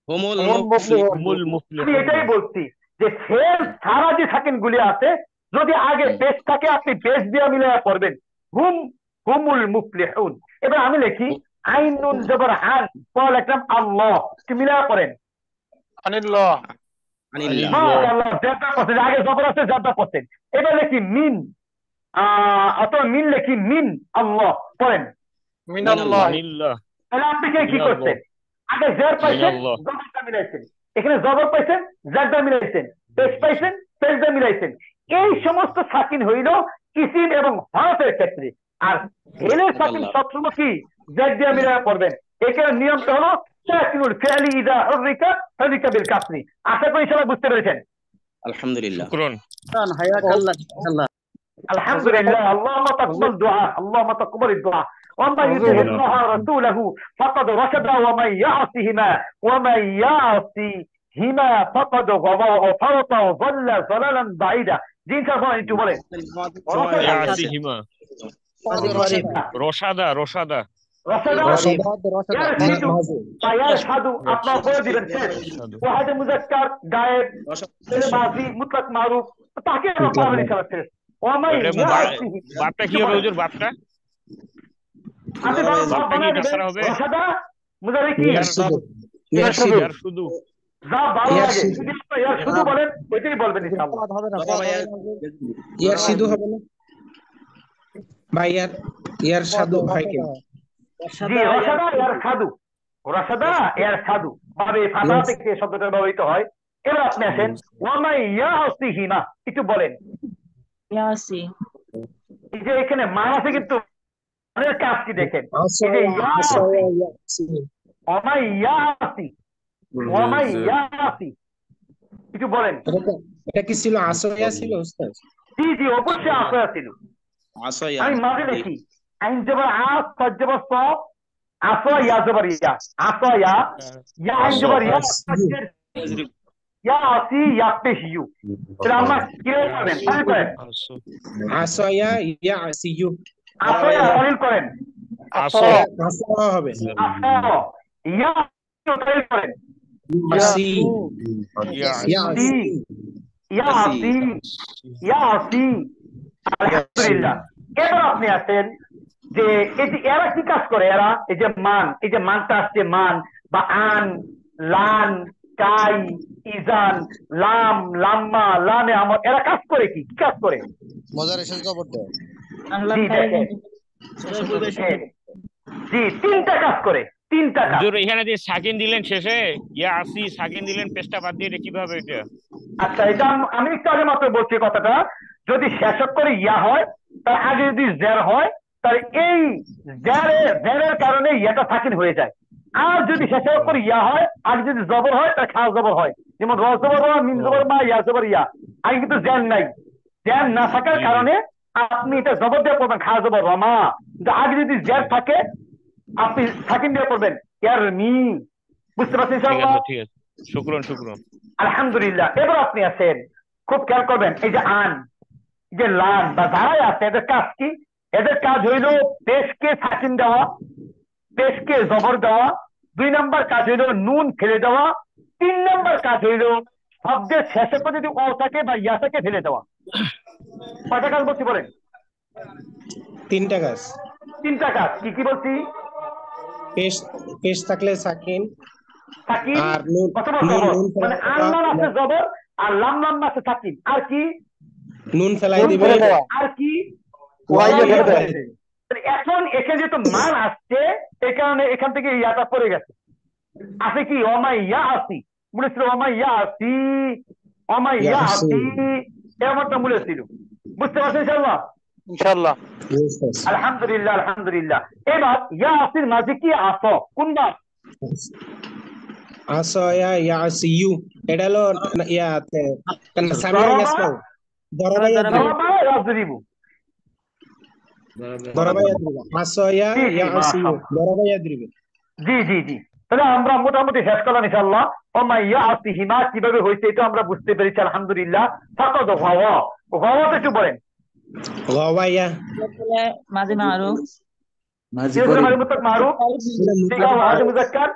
হুমুল হুমুল মুফলিহুন। হুমুল আমি মুফলিহুন। এটাই বলছি যে ফেল ছাড়া যে সাকিন গুলি আছে, যদি আগে পেশ থাকে আপনি পেশ দিয়ে মিলায়া পড়বেন। হুম, হুমুল মুফলিহুন। এবার আমি লিখি আইন নুন জবর আন, পড়া লিখলাম আল্লাহ, একটু মিলায়া পড়েন। আনিল্লাহ। আনিল্লাহ। মাশাআল্লাহ, জাদা পড়ছেন, আগে জবর আছে জাদা পড়ছেন। এবার লিখি মিন, অথবা মিন লিখি মিন আল্লাহ, পড়েন। মিনাল্লাহ। মিনাল্লাহ। তাহলে আপনি কি মিনাল্লাহ। করছেন? আগে জের পাইছেন, মিনাল্লাহ। জবরটা মিলাইছেন। এখানে জবর পাইছেন, জারটা মিলাইছেন। পেশ পাইছেন, পেশটা মিলাইছেন। এই সমস্ত সাকিন হইল ইসিম এবং হরফের ক্ষেত্রে। আর ফেলের সাকিন সবসময় কি জের দিয়ে মিলাইয়া পড়বেন। এখানে নিয়মটা হলো সাকিনুল ফি'লি ইযা হুররিকা বিল কাসরি। আশা করি সবাই বুঝতে পেরেছেন। আলহামদুলিল্লাহ। শুকরান। হায়াকাল্লাহ আল্লাহ। আলহামদুলিল্লাহ। আল্লাহুম্মা তাকবাল দুআ, আল্লাহুম্মা তাকবাল দুআ। ومن يطع الله ورسوله فقد رشد ومن يعصهما فقد غوى وفرط وضل ضلالا بعيدا। জি স্যার, বলেন একটু বলেন। ইয়াসিহিমা। রশাদা, রশাদা। রশাদা, ইয়ারশিদু বা ইয়ারশাদু আপনারা বলে দিবেন। শেষ। ওয়াহিদ মুযাক্কার, গায়েব, ফেলে মাযি, মুতলাক মারুফ, তাকে আমরা পড়াবেন ইনশাআল্লাহ। শেষ। ওয়ামাই ইয়াসিহি, বাপটা কি হবে হুজুর? বাপটা আপনি বলেন, বাপটা কি বানায় দিবেন। কাসারা হবে? রশাদা মুজারি কি ইয়ার শুধু। যা ভালো লাগে, যদি আপনার ইয়ার শুধু বলেন ওইটাই বলবেন ইনশাআল্লাহ। ইয়ার সিধু হবে না ভাই? ইয়ার সাধু হয় কি? জি, রশাদা ইয়ার সাধু, রশাদা ইয়ার সাধু ভাবে ফাতা থেকে শব্দটা ব্যবহৃত হয়। এবার আপনি আসেন ওয়ামাই ইয়াসিহিমা, একটু বলেন। ইয়াসি, এই যে এখানে মান আছে কিন্তু মানের কাজ কি দেখেন। এই যে ইয়াসি, ওয়ামাই ইয়াসি, ওয়ামাই ইয়াসি, একটু বলেন। এটা কি ছিল? আসয়া ছিল উস্তাদ? জি জি, অবশ্যই আসয়া ছিল। আমি মাঝে দেখি আইন জবর আস, সাদ জবর স, আসয়া ইয়া জবর ইয়া, আসয়া ইয়া আইন জবর ইয়া, ইয়া আসি ইয়া পেশ ইউ। তাহলে আমরা কি করবেন? তাহলে করেন আসয়া ইয়া আসিয়ু, আসয়া তাহলে করেন আসয়া হবে আসয়া ইয়া তাহলে করেন আসি ইয়াসি, ইয়াসি, ইয়াসি। আলহামদুলিল্লাহ। এবার আপনি আসেন যে এই যে এরা কি কাজ করে। এরা এই যে মান, এই যে মানটা আসছে, মান বা আন, লান, কাই, ইজান, লাম, লাম্মা, লামে আমর, এরা কাজ করে কি কি কাজ করে? মজার এসে খবর দাও। জি দেখেন, জি তিনটা কাজ করে, তিনটা কাজ। হুজুর এখানে যে সাকিন দিলেন শেষে, ইয়াসি সাকিন দিলেন, পেশটা বাদ দিয়ে, এটা কিভাবে এটা? আচ্ছা, এটা আমি একটু আগে মাত্র বলছি কথাটা। যদি শেষ করে ইয়া হয়, তার আগে যদি জের হয়, তাহলে এই জেরের কারণে ইয়াটা সাকিন হয়ে যায়। আর যদি শেষ করে ইয়া হয়, আগে যদি জবর হয়, তাহলে খাস জবর হয়। যেমন র জবর র, মিম জবর মা, ইয়া জবর ইয়া। আগে কিন্তু জের নাই, জের না থাকার কারণে আপনি এটা জবর দিয়ে পড়বেন, খাস জবর রমা। কিন্তু আগে যদি জের থাকে আপনি সাকিন দিয়ে পড়বেন ইয়ার মি, বুঝতে পারছেন ঠিক ইনশাআল্লাহ? আছে ঠিক আছে, শুক্রন শুক্রন। আলহামদুলিল্লাহ। এবার আপনি আছেন, খুব খেয়াল করবেন, এই যে আন, যে লান বা যারাই আছে এদের কাজ কি? এদের কাজ হইল পেশকে সাকিন দেওয়া, পেশকে জবর দেওয়া, 2 নম্বর কাজ হইল নুন ফেলে দেওয়া, 3 নম্বর কাজ হইল শব্দের শেষে পর যদি অ থাকে বা ইয়া থাকে ফেলে দেওয়া। কয়টা কাজ বলছি বলেন? 3টা কাজ। 3টা কাজ। কি কি বলছি? পেশ পেশ থাকলে সাকিন, সাকিন আর নুন অথবা নুন জবর, নুন মানে আল্লাহ আছে জবর আর লাম লাম আছে সাকিন, আর কি? নুন ফেলাই নুন দিবে, ফেলে দেওয়া, আর কি? ওয়াইয়া ফেলে দেওয়া। এখন এখানে যেহেতু মান আসছে এই কারণে এখান থেকে ইয়াটা পড়ে গেছে। আছে কি? অমাইয়া আসি, বলেছিল অমাইয়া আসি, অমাইয়া আসি, এমনটা বলেছিল। বুঝতে পারছেন ইনশাআল্লাহ? ইনশাআল্লাহ। আলহামদুলিল্লাহ আলহামদুলিল্লাহ। এবার ইয়া আসির মাঝে কি আস কোনটা? আসয়া ইয়াসিউ, এটা হলো ইয়াতে সামিয়া ইয়াসমাউ, দরাবা ইয়াদরিবু, দরাবা ইয়াজরিবু। দরাবা ইয়াদরিবু, আসয়া জি জি ইয়াসিউ, মাশাআল্লাহ। দরাবা ইয়াদরিবু। জি জি জি। তাহলে আমরা মোটামুটি শেষ করলাম ইনশাআল্লাহ। ওমাইয়া আসিহিমা কিভাবে হয়েছে এটা আমরা বুঝতে পেরেছি আলহামদুলিল্লাহ। ফাকাদ গাওয়া, গাওয়াতে একটু বলেন। গাওয়ায়া মাঝে মারুফ, কি বলে? মারি মুতাক মারুফ, সিগা ওয়াহিদ মুজাক্কার,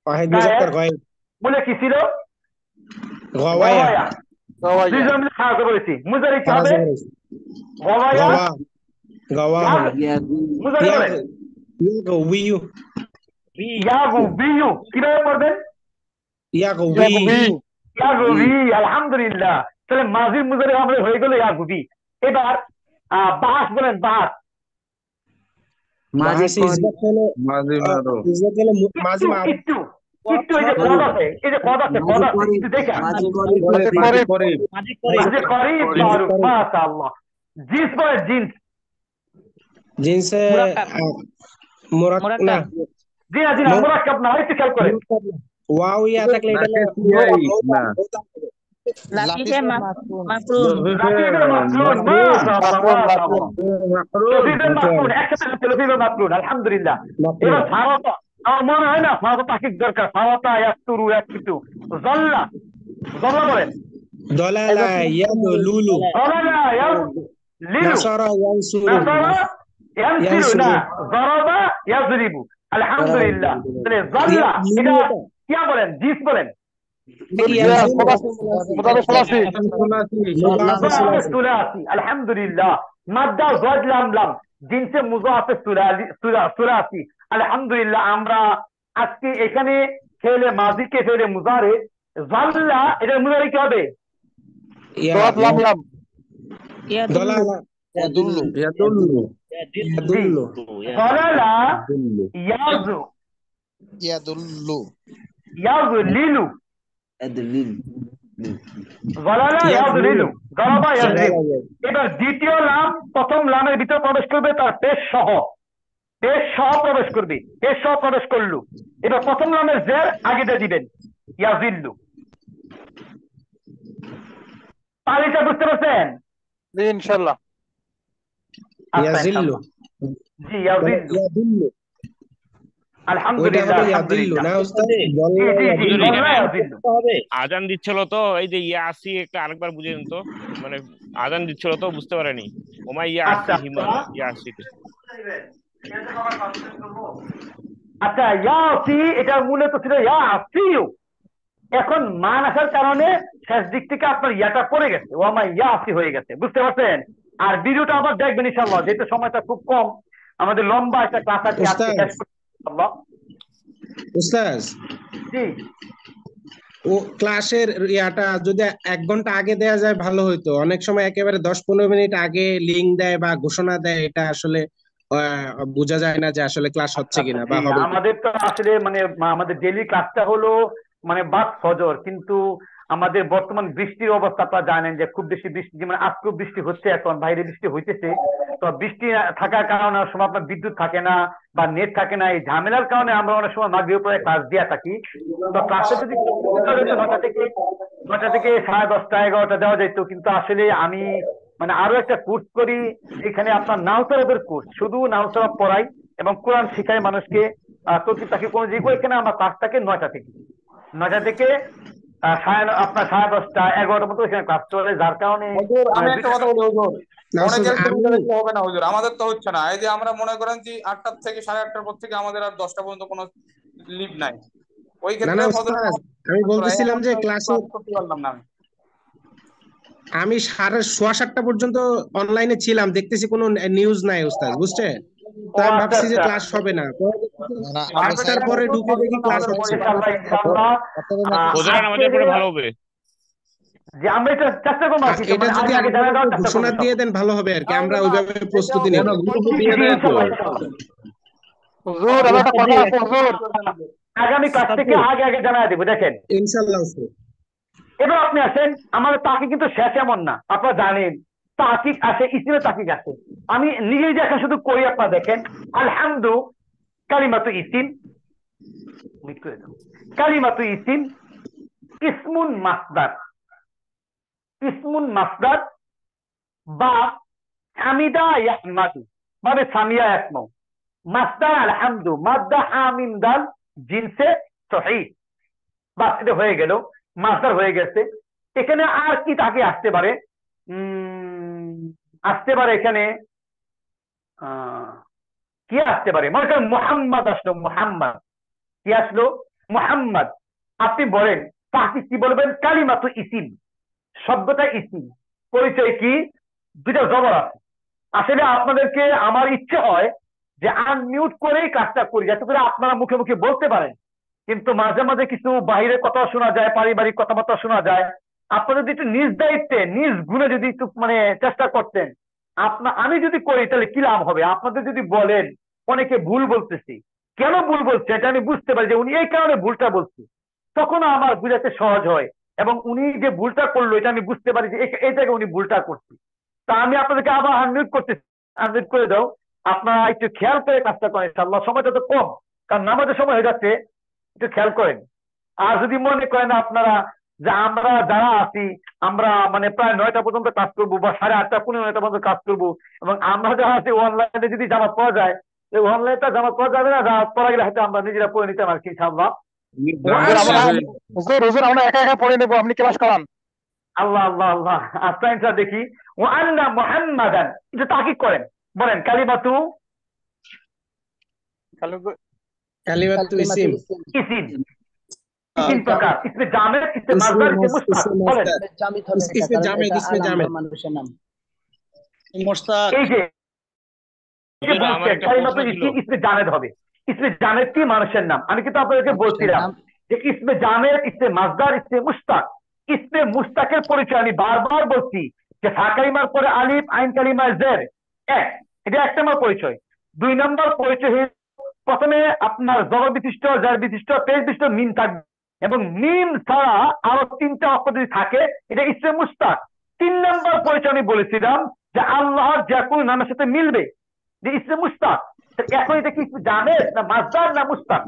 ওয়াহিদ গায়েব, মুজাক্কার গায়েব, বলে কি ছিল? গাওয়ায়া গাওয়ায়া। গাওয়াইয়া, দুইজন মিলে খারাপ বলেছি। মুজারি কি হবে? খারাজ গাওয়ায়া, গাওয়া, গাওয়া হলো মুজারি বলেন। ইয়াগউবিয়ু, ইয়াগু বিয়ু কিভাবে পড়বেন? ইয়াগউবি, ইয়াগুবি। আলহামদুলিল্লাহ। তাহলে মাজির মুজারি আমাদের হয়ে গেল ইয়াগুবি। এবার বাস বলেন, বাস। মাঝি ইসবাত হলো, মাঝি মারো ইসবাত হলো মাঝি মারুফ, একটু একটু এই যে পদ আছে, এই যে পদ আছে, পদ আছে একটু দেখেন। মাঝি করিব, করিব মাঝে করিব মারুফ, মাশাআল্লাহ। জিন্স বলেন, জিন্স। জিনসে মুরাক্কাব না, জি না জি না, মুরাক্কাব না, একটু খেয়াল করেন। ওয়াও ইয়া থাকলে এটা লাকিয়াই না লাতিফে মাকরুন, লাতিফে মাকরুন, মাশাআল্লাহ মাশাআল্লাহ। লতিফে মাকরুন, একসাথে লতিফে মাকরুন, আলহামদুলিল্লাহ। এবার সারাতা, আমার মনে হয় না সারাতা তাকিদ দরকার। সারাতা ইয়াসতুরু ইয়াসতুরু, জাল্লা, জাল্লা বলেন। দলালা ইয়াদলুলু, জাল্লা ইয়ালিলু, নাসারা ইয়ানসুরু, নাসারা ইয়ানসিরু, না জারাবা ইয়াজরিবু। আলহামদুলিল্লাহ। তাহলে জাল্লা এটা কি বলেন? জিস বলেন। মুদাফে সুলাসি, সুলাসি, আলহামদুলিল্লাহ। মাদ্দা জজ লাম লাম, জিনসে মুজাফে সুলাসি, আলহামদুলিল্লাহ। আমরা আজকে এখানে ফেলে মাজিকে ফেলে মুজারে জাল্লা, এটা মুজারে কি হবে? দোয়াত লাম লাম, দলালা ইয়াদুল্লু ইয়াদুল্লু, জালালা ইয়াজু, ইয়াদুল্লু, ইয়াজলিলু, জালালা ইয়াজলিলু, জারাবা ইয়াজরিবু। এবার দ্বিতীয় লাম প্রথম লামের ভিতরে প্রবেশ করবে, তার পেশ সহ, পেশ সহ প্রবেশ করবে, পেশ সহ প্রবেশ করলো। এবার প্রথম লামের জের আগে দিয়ে দিবেন, ইয়াজিল্লু। পালিটা বুঝতে পারছেন? জি ইনশাআল্লাহ। ইয়াজিল্লু, জি ইয়াজিল্লু, ইয়াদুল্লু, ওইটা আলহামদুলিল্লাহ হলো ইয়াদিল্লু আলহামদুলিল্লাহ। না উস্তাদ? জি জি জি, হুজুর, জাল্লা এখানে ইয়াজিল্লু। আজান দিচ্ছিল তো, এই যে ইয়া আসি একটা আরেকবার বুঝে নিন তো, মানে আজান দিচ্ছিল তো বুঝতে পারেনি। ওমা ইয়া আসি আচ্ছা হিমা, ইয়া আসিতে আচ্ছা, ইয়াসি এটা মূলত ছিল ইয়াসিউ। এখন মান আসার কারণে শেষ দিক থেকে আপনার ইয়াটা পড়ে গেছে, ও আমার ইয়াসি হয়ে গেছে। বুঝতে পারছেন? আর ভিডিওটা আবার দেখবেন ইনশাআল্লাহ, যেহেতু সময়টা খুব কম, আমাদের লম্বা একটা ক্লাস আছে আজকে উস্তাদ, শেষ করতে ইনশাআল্লাহ। উস্তাদ জি ও ক্লাসের ইয়াটা যদি 1 ঘন্টা আগে দেয়া যায় ভালো হইতো। অনেক সময় একেবারে 10-15 মিনিট আগে লিংক দেয় বা ঘোষণা দেয়, এটা আসলে বোঝা যায় না যে আসলে ক্লাস হচ্ছে আচ্ছা কিনা জি, বা হবে কিনা। আমাদের তো আসলে মানে আমাদের ডেইলি ক্লাসটা হলো মানে বাদ ফজর, কিন্তু আমাদের বর্তমান বৃষ্টির অবস্থা আপনারা জানেন যে খুব বেশি বৃষ্টি, যেমন আজকেও বৃষ্টি হচ্ছে, এখন বাইরে বৃষ্টি হইতেছে। তো বৃষ্টি থাকার কারণে অনেক সময় আপনার বিদ্যুৎ থাকে না বা নেট থাকে না, এই ঝামেলার কারণে আমরা অনেক সময় মাগরিবের পরে ক্লাস দিয়ে থাকি। তো ক্লাসটা যদি 9টা থেকে 10:30 11টা দেওয়া যেত, কিন্তু আসলে আমি মানে আরো একটা কোর্স করি, এখানে আপনার নাউসারাবের কোর্স, শুধু নাউসারাব পড়াই এবং কোরআন শিখাই মানুষকে। তৌকিফ তাকিফ অনুযায়ী করে এখানে আমরা ক্লাস থাকে 9টা থেকে 9টা থেকে আপনার 10:30 11টার মতো এখানে ক্লাস চলে, যার কারণে আমি একটা কথা বলি হুজুর, না, অনেকের আমি সুবিধা দেখলে হবে না হুজুর, আমাদের তো হচ্ছে না। এই যে আমরা মনে করেন যে 8টা থেকে 8:30টার পর থেকে আমাদের আর 10টা পর্যন্ত কোনো লিভ নাই, ওই না ক্ষেত্রে না ফজর ওস্তাদ, আমি বলতেছিলাম যে ক্লাসে ক্লাস করতে পারলাম না আমি। আমি 7:30 পর্যন্ত অনলাইনে ছিলাম, দেখতেছি কোনো নিউজ নাই ওস্তাদ, বুঝছেন? তো ও আমি আচ্ছা ভাবছি যে আচ্ছা, ক্লাস হবে না, পরে না, আমি আমরা 8টার পরে ঢুকে দেখি ক্লাস আমাদের হচ্ছে। ইনশাআল্লাহ ইনশাআল্লাহ ফজরের নামাজের পরে ভালো হবে। যে আমরা এটা চেষ্টা করবো আর কি, এটা মানে যদি আগে আগে জানা দেওয়ার চেষ্টা ঘোষণা করবো দিয়ে দেন ভালো হবে আর কি, আমরা ওইভাবে প্রস্তুতি কেন নিব। গ্রুপে দিয়ে দেয় তো? ইনশাআল্লাহ ইনশাআল্লাহ। হুজুর আমার একটা কথা আছে হুজুর। আগামী ক্লাস থেকে আগে আগে জানা দেবো। দেখেন ইনশাআল্লাহ ওস্তাদ। এবার আপনি আসেন, আমাদের তাকিক কিন্তু শেষ এমন না, আপনারা জানেন তাকিক আছে, ইসিমে তাকিক আছে। আমি নিজেই দেখা শুধু করি, আপনারা দেখেন আলহামদু কালিমাতু ইসিম, কালিমাতু ইসিম ইসমুন মাসদার, ইসমুন মাসদার বা হামিদা ইয়াহমাদু মানে সামিয়া ইয়াসমু, মাসদার আলহামদু মাদ্দা হামিম দাল জিনসে সহিহ, বাস এটা হয়ে গেল, মাসদার হয়ে গেছে। এখানে আর কি তাকে আসতে পারে? আসতে পারে এখানে কি আসতে পারে? মনে করেন মুহাম্মদ আসলো, মুহাম্মদ কি আসলো? মুহাম্মদ। আপনি বলেন তাকে কি বলবেন? কালিমাতু ইসিম, শব্দটা ইসিম, পরিচয় কি? দুটা জবর আছে। আসলে আপনাদেরকে আমার ইচ্ছে হয় যে আনমিউট করেই কাজটা করি, যাতে করে আপনারা মুখে মুখে বলতে পারেন, কিন্তু মাঝে মাঝে কিছু বাইরের কথা শোনা যায়, পারিবারিক কথাবার্তা শোনা যায়। আপনারা যদি একটু নিজ দায়িত্বে নিজ গুণে যদি একটু মানে চেষ্টা করতেন, আমি যদি করি তাহলে কি লাভ হবে? আপনাদের যদি বলেন অনেকে ভুল বলতেছি, কেন ভুল বলছে এটা আমি বুঝতে পারি যে উনি এই কারণে ভুলটা বলছে, তখন আমার বুঝাতে সহজ হয়, এবং উনি যে ভুলটা করলো এটা আমি বুঝতে পারি যে এই জায়গায় উনি ভুলটা করছে। তা আমি আপনাদেরকে আবার আনমিউট করতেছি, আনমিউট করে দাও। আপনারা একটু খেয়াল করে কাজটা করেন, ইনশাআল্লাহ। সময়টা তো কম, কারণ নামাজের সময় হয়ে যাচ্ছে, একটু খেয়াল করেন। আর যদি মনে করেন আপনারা যে আমরা যারা আছি আমরা মানে প্রায় 9টা পর্যন্ত কাজ করবো, বা 8:30 9:30 পর্যন্ত কাজ করবো, এবং আমরা যারা আছি অনলাইনে যদি জামাত পাওয়া যায়, এই অনলাইনটা জামাত পাওয়া যাবে না, জামাত পড়া গেলে হয়তো আমরা নিজেরা পড়ে নিতাম আর কি, ইনশাআল্লাহ। হুজুর আমরা একা একা পড়ে নেবো, আপনি ক্লাস করান। আল্লাহ আল্লাহ আল্লাহ, আচ্ছা ইনশাআল্লাহ দেখি। ও আন্না মুহাম্মাদান, এটা তাকিদ করেন, বলেন কালিমাতু কালিমাতু ইসিম, ইসিম। তিন প্রকার, ইসমে জামেদ, ইসমে মাসদার, ইসমে মুশতাক। বলেন ইসমে জামেদ, ইসমে জামেদ। মানুষের নাম। এই যে হুজুর আমার একটা কালিমাতু প্রশ্ন ছিল। ইসিম ইসমে জামেদ হবে। ইসমে জামেদ কি? মানুষের নাম। আমি কিন্তু আপনাদেরকে বলছিলাম যে ইসমে জামেদ, ইসমে মাসদার, ইসমে মুশতাক। ইসমে মুশতাকের পরিচয় আমি বারবার বলছি যে ফা কালিমার পরে আলিফ, আইন কালিমায় জের, এক, এটা 1 নম্বর পরিচয়। 2 নম্বর পরিচয় হলো প্রথমে আপনার জবর বিশিষ্ট, জার বিশিষ্ট, পেশ বিশিষ্ট মিম থাকবে, এবং মিম ছাড়া আরো 3টা অক্ষর যদি থাকে এটা ইসমে মুশতাক। 3 নম্বর পরিচয় আমি বলেছিলাম যে আল্লাহর যে কোনো নামের সাথে মিলবে, যে ইসমে মুশতাক। এখন এটা কি জামেদ না মাসদার না মুশতাক?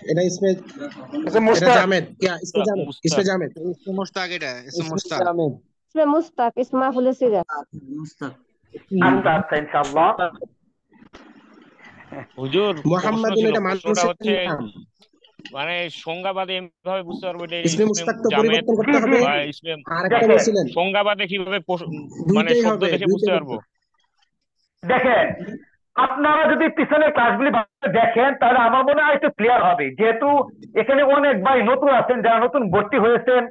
এটা ইসমে জামেদ, ইসমে জামেদ, ইসমে জামেদ, ইসমে মুশতাক, এটা ইসমে মুশতাক। اسمه مستق اسم مفعول صيغة আচ্ছা আচ্ছা ইনশাআল্লাহ। হুজুর মুহাম্মাদ প্রশ্ন ছিল, এটা প্রশ্নটা মানুষের হচ্ছে নাম। মানে সংজ্ঞাবাদে এভাবে বুঝতে পারবো এটা ইসমে ইসমে মুশতাক তো জামেদ পরিবর্তন করতে হবে। বা ইসমে, আর একটা বলছিলেন সংজ্ঞাবাদে কিভাবে মানে দুইটাই শব্দ হবে, দেখে বুঝতে দুইটাই পারবো? দেখেন আপনারা যদি পিছনের ক্লাসগুলি দেখেন তাহলে আমার মনে হয় একটু ক্লিয়ার হবে, যেহেতু এখানে অনেক ভাই নতুন আছেন, যারা নতুন ভর্তি হয়েছেন,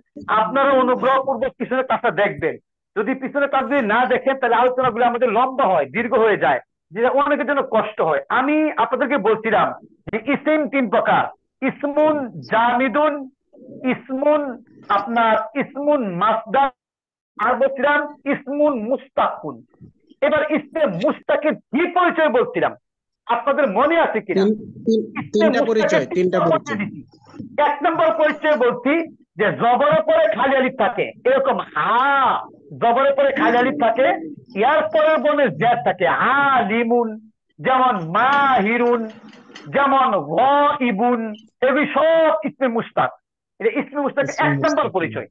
আপনারা অনুগ্রহপূর্বক পিছনের ক্লাসটা দেখবেন। যদি পিছনের ক্লাসগুলি না দেখেন তাহলে আলোচনাগুলো আমাদের লম্বা হয়, দীর্ঘ হয়ে যায়, যেটা অনেকের জন্য কষ্ট হয়। আমি আপনাদেরকে বলছিলাম যে ইসিম 3 প্রকার, ইসমুন জামিদুন, ইসমুন আপনার ইসমুন মাসদার, আর বলছিলাম ইসমুন মুস্তাকুন। এবার ইসমে মুস্তাকের কি পরিচয় বলছিলাম, আপনাদের মনে আছে কিনা? তিনটা পরিচয়, তিনটা পরিচয়। 1 নম্বর পরিচয় বলছি যে জবরের পরে খালি আলিফ থাকে, এরকম হা জবরের পরে খালি আলিফ থাকে, ইয়ার পরের বর্ণে জের থাকে, আলিমুন, যেমন মাহিরুন, যেমন গাইবুন, এগুলি সব ইসমে মুস্তাক। এটা ইসমে মুস্তাকের 1 নম্বর পরিচয়।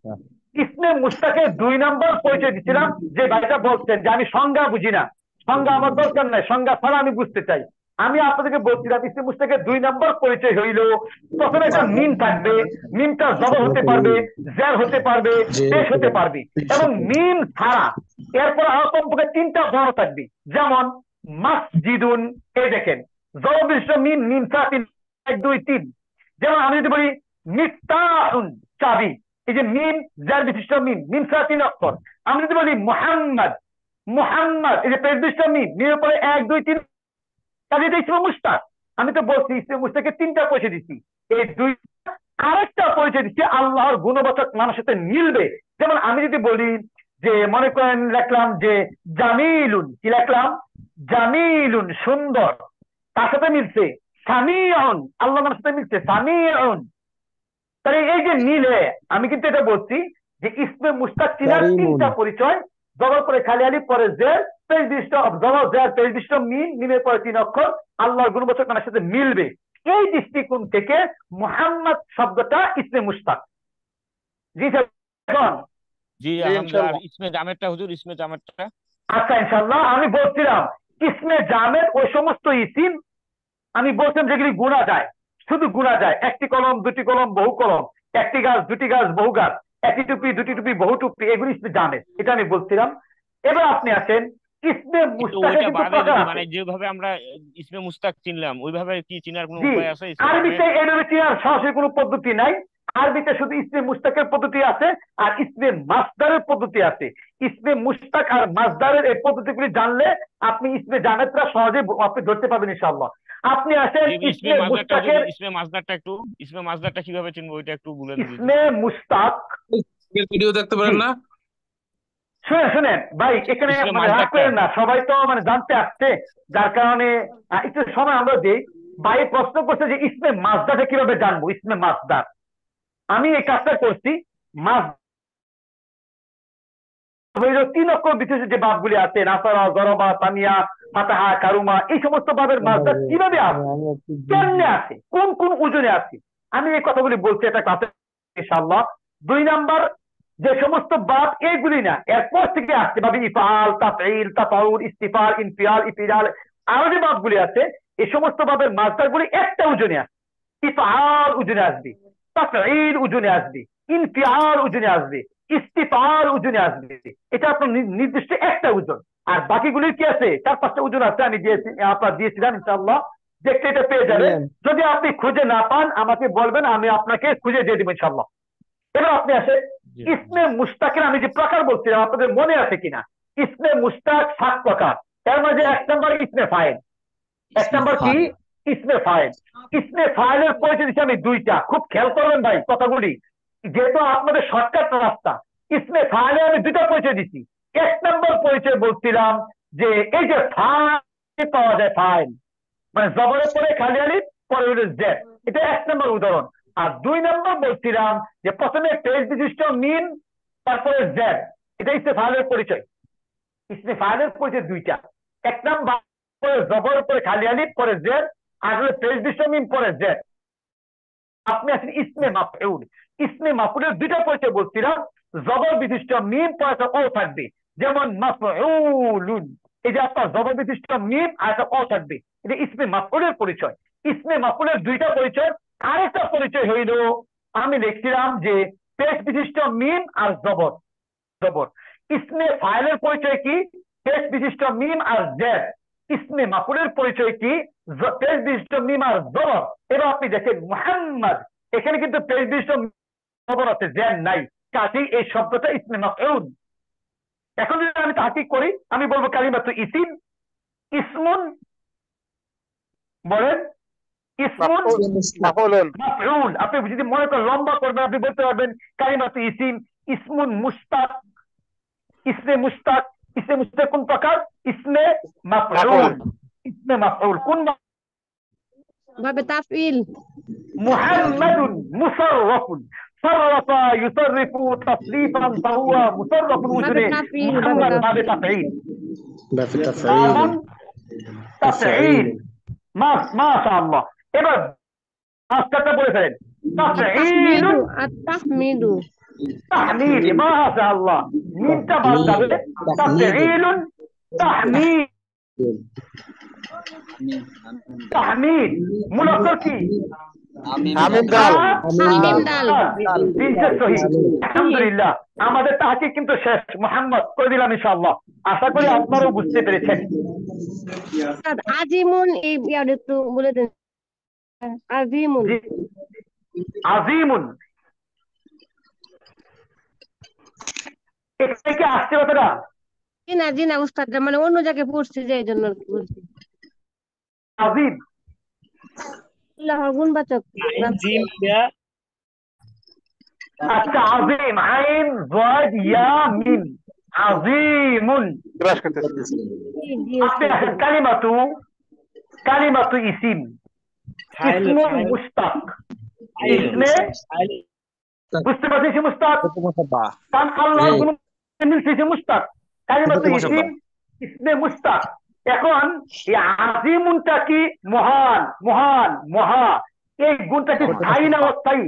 ইসমে মুস্তাকের 2 নম্বর পরিচয় দিচ্ছিলাম, যে ভাইটা বলছেন যে আমি সংজ্ঞা বুঝি না, সংজ্ঞা আমার দরকার নাই, সংজ্ঞা ছাড়া আমি বুঝতে চাই। আমি আপনাদেরকে বলছিলাম ইসমে মুশতাকের 2 নম্বর পরিচয় হইল প্রথমে একটা মিম থাকবে, মিমটা জবর হতে পারবে, জের হতে পারবে, পেশ হতে পারবে, এবং মিম ছাড়া এরপর আরো কমপক্ষে 3টা বর্ণ থাকবে। যেমন মাসজিদুন, এই দেখেন জবর বিশিষ্ট মিম, মিম ছাড়া 1 2 3। যেমন আমি যদি বলি মিফতাহুন, চাবি, এই যে মিম জের বিশিষ্ট মিম, মিম ছাড়া 3 অক্ষর। আমি যদি বলি মুহাম্মদ, মুহাম্মদ, এই যে পেশ বিশিষ্ট মিম, মিমের পরে 1 2 3, কাজে এটা ইসমে মুশতাক। আমি তো বলছি ইসমে মুশতাকের 3টা পরিচয় দিচ্ছি, এই 2 আরেকটা পরিচয় দিচ্ছি আল্লাহর গুণবাচক মানের সাথে মিলবে। যেমন আমি যদি বলি যে মনে করেন লিখলাম যে জামিলুন, কি লিখলাম? জামিলুন, সুন্দর, তার সাথে মিলছে সামিউন, আল্লাহ নামের সাথে মিলছে সামিউন। তাহলে এই যে মিলে, আমি কিন্তু এটা বলছি যে ইসমে মুশতাক চিনার 3টা পরিচয়, জবর পরে খালি আলিফ, পরে জের, পেশ বিশিষ্ট জবর জের পেশ বিশিষ্ট মিম, মিমের পরে 3 অক্ষর, আল্লাহর গুণবাচক মানের সাথে মিলবে। এই দৃষ্টিকোণ থেকে মুহাম্মদ শব্দটা ইসমে মুশতাক। জি স্যার, এখন জি আলহামদুলিল্লাহ। ইসমে জামেদটা হুজুর, ইসমে জামেদটা। আচ্ছা ইনশাআল্লাহ, আমি বলছিলাম ইসমে জামেদ ওই সমস্ত ইসিম আমি বলছিলাম যেগুলি গুণা যায়, শুধু গুণা যায়, 1টি কলম 2টি কলম বহু কলম, 1টি গাছ 2টি গাছ বহু গাছ, 1টি টুপি 2টি টুপি বহু টুপি, এগুলি ইসমে জামেদ, এটা আমি বলছিলাম। এবার আপনি আসেন ইসমে মুশতাকের ওইটা কিন্তু বাদে প্রকার যদি আছে। মানে যেভাবে আমরা ইসমে মুশতাক চিনলাম ওইভাবে কি চিনার কোনো জি, উপায় আছে? ইসমে আরবিতে জামেদ এইভাবে চেনার সরাসরি কোনো পদ্ধতি নাই। আরবিতে শুধু ইসমে মুশতাকের পদ্ধতি আছে আর ইসমে মাসদারের পদ্ধতি আছে। ইসমে মুশতাক আর মাসদারের এই পদ্ধতিগুলি জানলে আপনি ইসমে জামেদটা সহজে আপনি ধরতে পারবেন ইনশাআল্লাহ। আপনি আসেন ইসমে ইসমে মাসদারটা হুজুর, মুশতাকের, ইসমে মাসদারটা কিভাবে চিনবো ওইটা একটু বলে দিন। ইসমে মুশতাক, ভিডিও দেখতে পারেন না? শুনেন শুনেন ভাই, এখানে ইসমে মানে রাগ মাসদারটা করেন না, সবাই তো মানে জানতে আসছে, যার কারণে একটু সময় আমরা দিই। ভাই প্রশ্ন করছে যে ইসমে মাসদারটা কিভাবে জানবো, ইসমে মাসদার। আমি এই কাজটা করছি, মাস 3 অক্ষর বিশিষ্ট যে বাপগুলি আছে, নাসারা, জরবা, সামিয়া, ফাতাহা, কারুমা, এই সমস্ত বাবের মাসদার কিভাবে আছে, কেমনে আছে, কোন কোন ওজনে আছে, আমি এই কথাগুলি বলছি এটা ক্লাসে ইনশাআল্লাহ। 2 নাম্বার যে সমস্ত বাপ এইগুলি না, এরপর থেকে আসছে ভাবি ইফআল, তাফঈল, তাফাউল, ইস্তিফাল, ইনফিয়াল, ইফিরাল, আরো যে বাপগুলি আছে এই সমস্ত বাবের মাসদারগুলি একটা ওজনে আসে। ইফআল ওজনে আসবে, তাফঈল ওজনে আসবে, ইনফিয়াল ওজনে আসবে, ইস্তিফাল ওজনে আসবে। এটা আপনার নির্দিষ্ট একটা ওজন। আর বাকিগুলির কি আছে? 4-5টা ওজন আছে, আমি দিয়েছি, আপনার দিয়েছিলাম, ইনশাআল্লাহ দেখতে এটা পেয়ে যাবেন। যদি আপনি খুঁজে না পান আমাকে বলবেন, আমি আপনাকে খুঁজে দিয়ে দেবো ইনশাআল্লাহ। এবার আপনি আসে ইসমে মুশতাকের আমি যে প্রকার বলছিলাম, আপনাদের মনে আছে কিনা? ইসমে মুশতাক 7 প্রকার। এর মাঝে 1 নম্বর ইসমে ফাইল। 1 নম্বর কি? ইসমে ফাইল। ইসমে ফাইলের পরিচয় দিচ্ছি আমি 2টা, খুব খেয়াল করবেন ভাই কথাগুলি, যেহেতু আপনাদের শর্টকাট রাস্তা। ইসমে ফাইলে আমি 2টা পরিচয় দিচ্ছি। 1 নম্বর পরিচয় বলছিলাম যে এই যে ফাইল পাওয়া যায়, ফাইল মানে জবরের পরে খালি আলিফ, পরে হলো জেড, এটা 1 নম্বর উদাহরণ। আর 2 নম্বর বলছিলাম যে প্রথমে পেজ বিশিষ্ট মিম, তারপরে জেড, এটা ইসমে ফাইলের পরিচয়। ইসমে ফাইলের পরিচয় 2টা, 1 নম্বর জবরের পরে খালি আলিফ, পরে জেড, আর হলো পেজ বিশিষ্ট মিম, পরে জেড। আপনি আছেন ইসমে মাফউল। ইসমে মাফউলের 2টা পরিচয় বলছিলাম, জবর বিশিষ্ট মিম, পরে একটা ও থাকবে, যেমন মাফউলুন, এই যে আপনার জবর বিশিষ্ট মিম আর একটা ও থাকবে, এটা ইসমে মাফউলের পরিচয়। ইসমে মাফউলের 2টা পরিচয়। আরেকটা পরিচয় হইল আমি লিখছিলাম যে পেশ বিশিষ্ট মিম আর জবর, জবর। ইসমে ফাইলের পরিচয় কি? পেশ বিশিষ্ট মিম আর জেড। ইসমে মাফউলের পরিচয় কি? পেশ বিশিষ্ট মিম আর জবর। এবার আপনি দেখেন মুহাম্মদ, এখানে কিন্তু পেশ বিশিষ্ট জবর আছে, জেড নাই, কাজেই এই শব্দটা ইসমে মাফউল। এখন যদি আমি তাহকিক করি, আমি বলবো কালিমাতু ইসিম, ইসমুন, বলেন ইসমুন মাফউল। আপনি যদি মনে করেন লম্বা করবেন, আপনি বলতে পারবেন কালিমাতু ইসিম, ইসমুন মুশতাক, ইসমে মুশতাক। ইসমে মুশতাক কোন প্রকার? ইসমে মাফউল। ইসমে মাফউল কোন ভাবে তাফইল। মুহাম্মাদুন মুসাররাফুন, সাররাফা ইউসাররিফু তাসরিফান ফাহুয়া মুসাররাফুন ওজনে মুহাম্মদ বাবে তাফঈল। তাফঈল মাশাআল্লাহ। এবার মাসদারটা বলে ফেলেন, তাফঈলুন তাহমিদু। তাহমিদ, মাশাআল্লাহ, মিমটা বাদ যাবে, তাফঈলুন তাহমিদ। তাহমিদ মূল অক্ষর কি? আমিন দাল আমিন দাল তিনটে সহি। আলহামদুলিল্লাহ, আমাদের তাহকিক কিন্তু শেষ। মোহাম্মদ করে দিলাম ইনশাআল্লাহ। আশা করি আপনারাও বুঝতে পেরেছেন। উস্তাদ আজিমুন এই ইয়ার একটু বলে দেন। আজিমুন জি, আজিমুন এখানে কি আসছে কথাটা? জি না উস্তাদ, মানে অন্য জায়গায় পড়ছি যে এই জন্য আর কি বলছি। আজিম, আল্লাহর গুণবাচক নাম। আচ্ছা আজিম, আইন জয়েদ ইয়া মিম, আজিমুন। ক্রাশ করতেছে। জি আপনি উস্তাদ। আসেন কালিমাতু ইসিম, ইসমুল মুস্তাক, ইসমে বুঝতে পারছি মুস্তাক, কারণ আল্লাহর গুণ মিলছে মুস্তাক, কালিমাতু ইসিম ইসমে মুস্তাক। এখন এই আজিমুনটা কি মহান, মহান, মহা, এই গুণটা কি স্থায়ী না অস্থায়ী?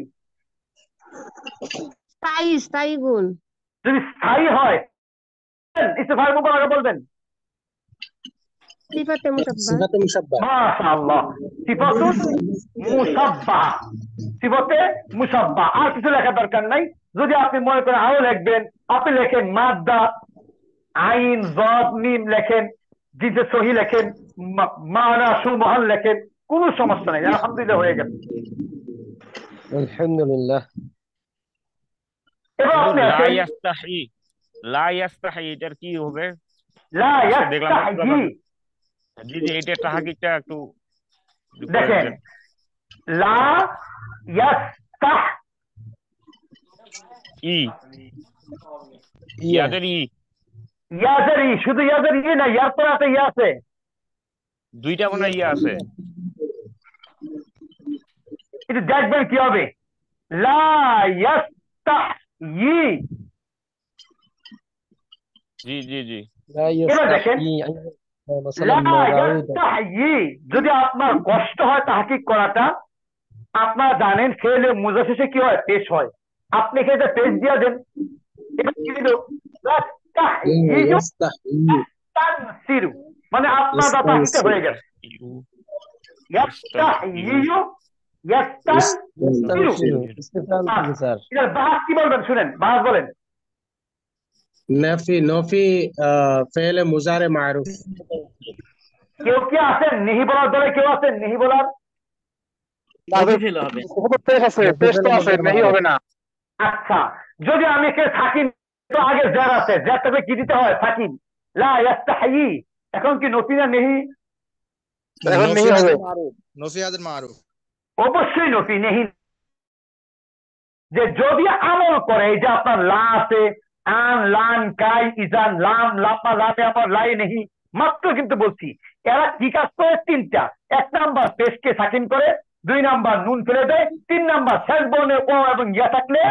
স্থায়ী গুণ। যদি স্থায়ী হয় ইস্তেফার মুবারকা বলবেন। সিফাতে মুসাব্বাহ। সিফাতে মুসাব্বাহ। মাশাআল্লাহ, সিফাতুন মুসাব্বাহ, সিফাতে মুসাব্বাহ। আর কিছু লেখার দরকার নাই। যদি আপনি মনে করেন আরো লিখবেন, আপনি লেখেন মাদ্দা, আইন জদ মিম লেখেন, জিজে সহি লেখেন, মানা সুমহান লেখেন, কোনো সমস্যা নাই। আলহামদুলিল্লাহ হয়ে গেল। আলহামদুলিল্লাহ। এবার আপনি লা আসেন ইয়াস্তাহি, লা ইয়াস্তাহি এটার কি হবে? লা দেখলাম ইয়াস্তাহি। জি জি, এটা তাহকিকটা একটু দেখেন লা ইয়াস্তাহ ই ইয়াদের ই, ইয়াজারি, শুধু ইয়াজারি না, ইয়ার পরে আছে ইয়া আছে, দুইটা মনে হয় ইয়া আছে। একটু দেখবেন কি হবে। লা ইয়াস্তাহি, জি জি জি, এবার দেখেন লা ইয়াস্তাহি। যদি আপনার কষ্ট হয় তাহকিক করাটা, আপনারা জানেন ফেলে মুজা শেষে কি হয়? পেশ হয়। আপনি এখানে পেশ দিয়ে দেন। এবার কি দিল? ইয়াস্তাহিয়ু তানসিরু, মানে আপনার দা তাহকিকটা হয়ে গেছে। ইয়াস্তাহিয়ু ইয়াস্তানসিরু। এটার বাহাস কি বলবেন শুনেন, বাহাস বলেন। নফি ফেলে মুজারে মারুফ। কেউ কি আছেন নিহি বলার দলে? কেউ আছেন নিহি বলার? পেশ তো আছে, নেই হবে না। আচ্ছা, যদি আমি কে সাকিন, তো আগে জ্যার আছে, জ্যারটাকে কি দিতে হয়? সাকিন। লা ইয়াস্তাহি, এখন কি নফি না নেহি? এখন নেই হবে। নফিয়াদের মারুফ। অবশ্যই নফি, নেহি। যে যদি আমল করে, এই যে আপনার লা আছে, আন লান কাই ইজান লাম লাপা লামে আমার লাই নেহি, মাত্র কিন্তু বলছি এরা কি কাজ করে? তিনটা। এক নাম্বার পেশকে সাকিন করে, দুই নাম্বার নুন ফেলে দেয়, তিন নাম্বার শেষ বর্ণে ও এবং ইয়া থাকলে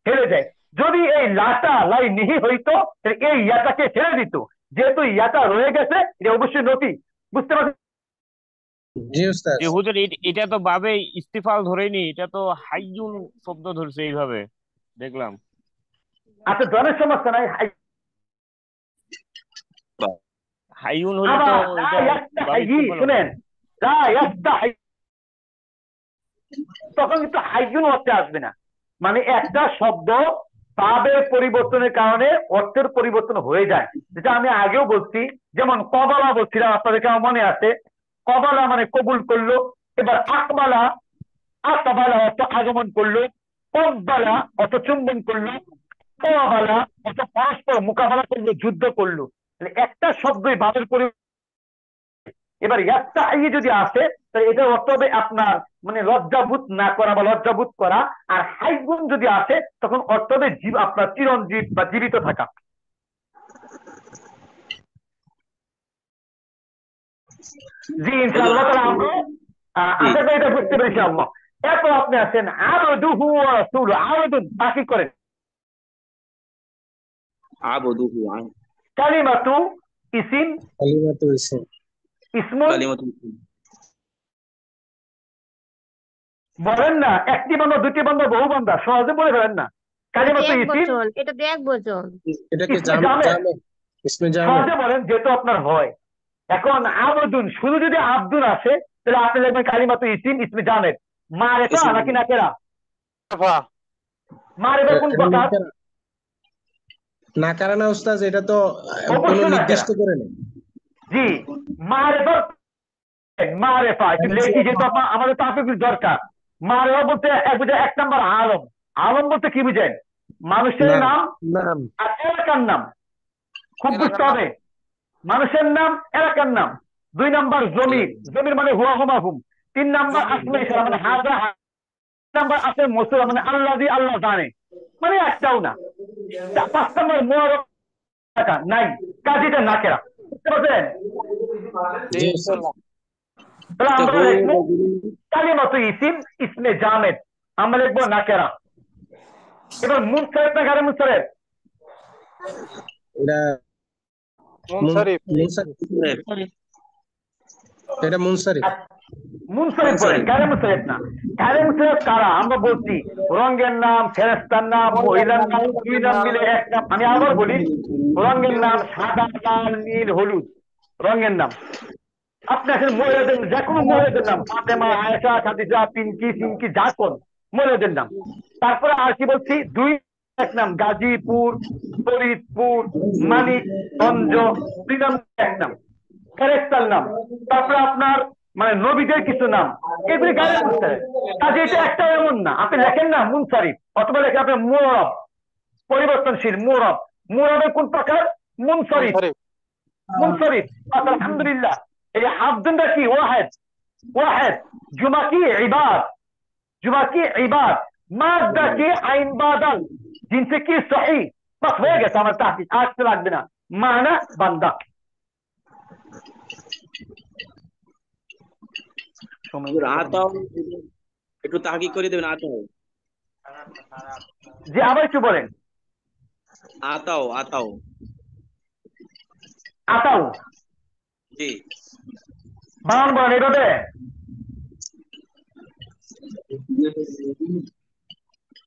ফেলে দেয়। যদি এই লাটা লাই নেহি হইতো, এই ইয়াটাকে ফেলে দিত। যেহেতু ইয়াটা রয়ে গেছে, এটা অবশ্যই নফি। বুঝতে পারছেন? জি উস্তাদ। যে হুজুর এটা তো বাবে ইস্তিফাল ধরেনি, এটা তো হাইয়ুন শব্দ ধরছে এইভাবে দেখলাম। আচ্ছা, ধরের সমস্যা নাই। হাইয়ুন হলে তো শুনেন, তখন কিন্তু হাইয়ুন অর্থে আসবে না। মানে একটা শব্দ ভাবের পরিবর্তনের কারণে অর্থের পরিবর্তন হয়ে যায়, যেটা আমি আগেও বলছি। যেমন কবালা বলছিলাম, আপনাদের কেমন মনে আছে? কবালা মানে কবুল করলো। এবার আকবালা, আকবালা অর্থ আগমন করলো, কব্বালা অর্থ চুম্বন করলো, কবালা অর্থ পরস্পর মোকাবেলা করলো, যুদ্ধ করলো। একটা শব্দই ভাবের পরিবর্তন। এবার ইয়াস্তাহি যদি আসে, তাহলে এটার অর্থ হবে আপনার মানে লজ্জাবোধ না করা বা লজ্জাবোধ করা। আর হাইগুন যদি আসে, তখন অর্থ হবে আপনার চিরঞ্জীব বা জীবিত থাকা। জি ইনশাআল্লাহ, তাহলে আমরা আশা করি এটা বুঝতে পেরেছি আল্লাহ। এরপর আপনি আসেন আবদুহু ওয়া রাসূলুহু। আবদুন বাকি করেন আবদুহু, কালিমাতু ইসিম, কালিমাতু ইসিম, ইসমুন কালিমাতু বলেন না, একটি বান্দা, দুটি বান্দা, বহু বান্দা, সহজে বলে ফেলেন না। কালিমাতু ইসিম, এটা তো এক বচন। এটা কি ইসমে জামে, ইসমে জামে। সহজে বলেন যেহেতু আপনার হয়। এখন আবদুন শুধু যদি আব্দুন আসে তাহলে আপনি লিখবেন কালিমাতু ইসিম ইসমে জামেদ। মারেফা নাকি নাকেরা? মারেফা কোন এটা কথা? নাকারা না উস্তাদ, এটা তো কোনো অবশ্যই নির্দিষ্ট নাকেরা। করে না। জি, মারেফা মারেফা একটু লেখি, যেহেতু আমাদের তাফসীর দরকার। মারেফা বলতে বুঝে এক নাম্বার আলম। আলম বলতে কি বুঝেন? মানুষের নাম নাম আর এলাকার নাম। খুব বুঝতে হবে, মানুষের নাম এলাকার নাম। 2 নাম্বার জমির, জমির মানে হুয়া হুমা হুম। 3 নাম্বার আসমা ইশারা মানে হাজা, নাম্বার আছে মসুর মানে আল্লাহ দি আল্লাহ জানে, মানে একটাও না। 5 নাম্বার মুআরফ নাই, কাজীটা নাকেরা। বুঝতে পারছেন? জি উস্তাদ। তাহলে আমরা লিখবো কালিমাতু ইসিম ইসমে জামেদ, আমরা লিখবো নাকেরা। এবার মুনসারিফ না গায়রে মুনসারিফ? এটা মুনসারিফ। মুনসারিফ। এটা মুনসারিফ। মুনসারিফ বলেন, গায়রে মুনসারিফ না। গায়রে মুনসারিফ কারা? আমরা বলছি রঙের নাম, ফেরেশতার নাম, মহিলার নাম, 2 নাম মিলে এক নাম। আমি আবার বলি, রঙের নাম সাদা, লাল, নীল, হলুদ, রঙের নাম। আপনি আসেন মহিলাদের, যে কোনো মহিলাদের নাম, ফাতেমা, আয়েশা, খাদিজা, পিঙ্কি, সিঙ্কি, যা কোন মহিলাদের নাম। তারপরে আর কি বলছি, 2 এক নাম, গাজীপুর, ফরিদপুর, মানিকগঞ্জ, 2 নাম এক নাম। ফেরেশতার নাম, তারপরে আপনার মানে নবীদের কিছু নাম, এগুলি গায়রে মুনসারিফ। কাজে এটা একটা এমন না, আপনি লেখেন না মুনসারিফ, অথবা লেখেন আপনি মুরব, পরিবর্তনশীল মুরব। মুরবের কোন প্রকার? মুনসারিফ। মুনসারিফ। আলহামদুলিল্লাহ। এই আব্দুনটা কি? ওয়াহেদ। ওয়াহেদ। জুমা কি? ইবাদ। জুমা কি? ইবাদ। মাদা কি? আইন বাদাল। জিনসে কি? সহি। বাস হয়ে গেছে আমার তাহকিক, আসতে লাগবে না। মানা বান্দা। আতাও একটু তাহকিক করে দেবেন। আতাও জি, আবার একটু বলেন। আতাও আতাও আতাউ। জি বানান বলেন এইভাবে।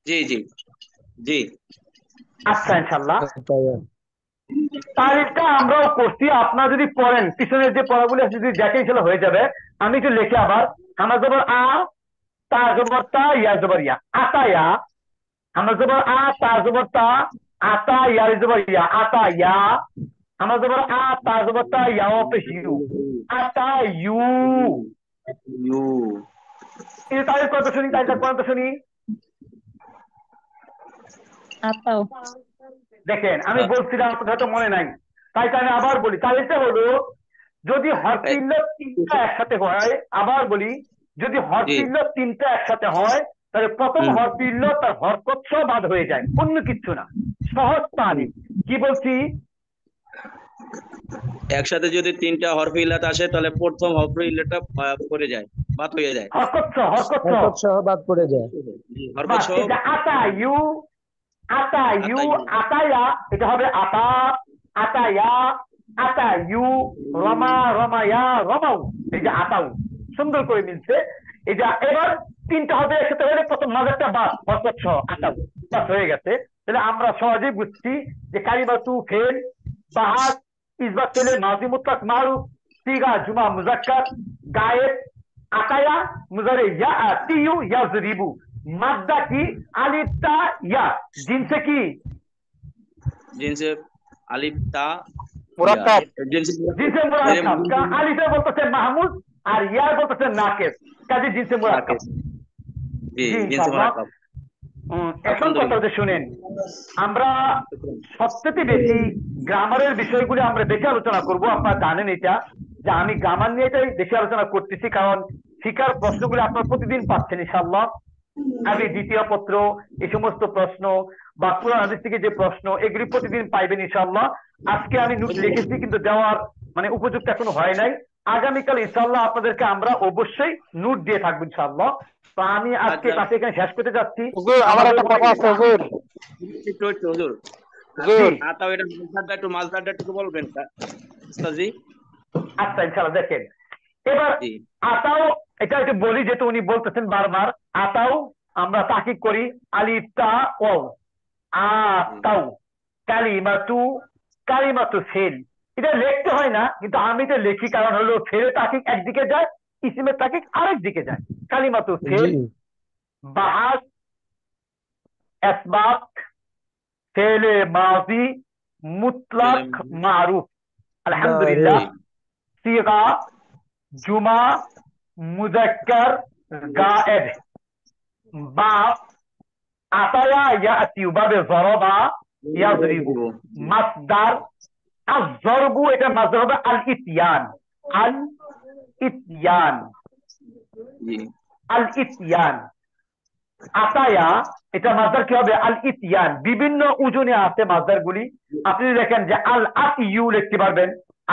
জি জি জি আচ্ছা, ইনশাআল্লাহ তারিখটা আমরাও করছি। আপনারা যদি পড়েন, পিছনের যে পড়াগুলো আছে যদি দেখে ইনশাআল্লাহ হয়ে যাবে। আমি একটু লিখে আবার, হামা জবর আ, তা জবর তা, ইয়া জবর ইয়া, আতায়া। হামা জবর আ, তা জবর তা, আতা, ইয়া জবর ইয়া, আতায়া। হামা জবর আ, তা জবর তা, ইয়া পেশ ইউ, আতা ইউ। ইউ এই তারিখ কত শুনি, তারিখটা কত শুনি। আতাও। দেখেন আমি বলছিলাম, আপনার হয়তো মনে নাই, তাই আমি আবার বলি। তারিখটা হলো যদি হরফে ইল্লাত 3টা একসাথে হয়, আবার বলি, যদি হরফে ইল্লাত 3টা একসাথে হয়, তাহলে প্রথম হরফে ইল্লাত তার হরকত সহ বাদ হয়ে যায়, অন্য কিছু না। সহজ তারিখ কি বলছি? একসাথে যদি 3টা হরফে ইল্লাত আসে তাহলে প্রথম হরফে ইল্লাতটা পড়ে যায়, বাদ হয়ে যায়। হরকত সহ, হরকত সহ সহ বাদ পড়ে যায়। হরকত সহ। এটা আতা ইউ, আতা ইউ, আতায়া, এটা হবে আতা, আতায়া, আতা ইউ, রমা, রমায়া, রমাউ। এই যে আতাউ সুন্দর করে মিলছে। এই যে এবার 3টা হবে একসাথে হলে প্রথম মাঝেরটা বাদ, হরকত সহ আতাউ, বাস হয়ে গেছে। তাহলে আমরা সহজেই বুঝছি যে কালিমাতু ফেল, বাহার, ইসবাত ফেলে মাজি মুতলাক মারুফ, সিগা জুমা মুজাক্কার, গায়েব, আতায়া, মুজারে ইয়া, তিয়ু, ইয়াজরিবু। মাদ্দা কি? আলিফ তা ইয়া। জিনসে কি? জিনসে আলিফ তা মুরাক্কাব। জিনসে মুরাক্কাব। আলিফে বলতেছে মাহমুদ আর ইয়া বলতেছে নাকিস, কাজে জিনসে মুরাক্কাব। জি জিনসে মুরাক্কাব। এখন কথা হচ্ছে শুনেন, আমরা সবচেয়ে বেশি গ্রামারের বিষয়গুলো আমরা বেশি আলোচনা করব। আপনারা জানেন এটা, যে আমি গ্রামার নিয়ে এটাই বেশি আলোচনা করতেছি, কারণ শিকার প্রশ্নগুলো আপনারা প্রতিদিন পাচ্ছেন ইনশাআল্লাহ। আমি দ্বিতীয় পত্র, এই সমস্ত প্রশ্ন বা কোরআন হাদিস থেকে যে প্রশ্ন, এগুলি প্রতিদিন পাইবেন ইনশাআল্লাহ। আজকে আমি নোট লিখেছি কিন্তু দেওয়ার মানে উপযুক্ত এখনো হয় নাই। আগামীকাল ইনশাআল্লাহ আপনাদেরকে আমরা অবশ্যই নোট দিয়ে থাকবো ইনশাআল্লাহ। তো আমি আজকে কাছে এখানে শেষ করতে যাচ্ছি। আমার একটা কথা আছে হুজুর। হুজুর আতাও এটা মালদারটা একটু, মালদারটা একটু বলবেন উস্তাদ জি। আচ্ছা ইনশাআল্লাহ দেখেন, এবার আতাও এটা একটু বলি, যেহেতু উনি বলতেছেন বারবার। আতাও আমরা তাহকিক করি, আলিফ তা ওয়াও, আতাও। কালিমাতু, কালিমাতু ফেল, এটা লিখতে হয় না, কিন্তু আমি তো লিখি, কারণ হলো ফেলে তাকিক একদিকে যায়, ইসিমের তাকিক আরেক দিকে যায়। কালিমাতু ফেল, বাহাস, আসবাক, ফেলে মাজি, মুতলাক, মারুফ। আলহামদুলিল্লাহ। সিগা, জুমা, মুজাক্কার, গায়েব, বাপ, আতায়া ইয়াতি, বাবে জরবা ইয়াজরিবু, মাসদার আয-যরবু, এটা মাসদার হবে আল ইতিয়ান। আল ইতিয়ান, আল ইতিয়ান। আতায়া, এটা মাসদার কি হবে? আল ইতিয়ান। বিভিন্ন ওজনে আছে মাসদার গুলি। আপনি দেখেন যে আল আতিয়ু লিখতে পারবেন,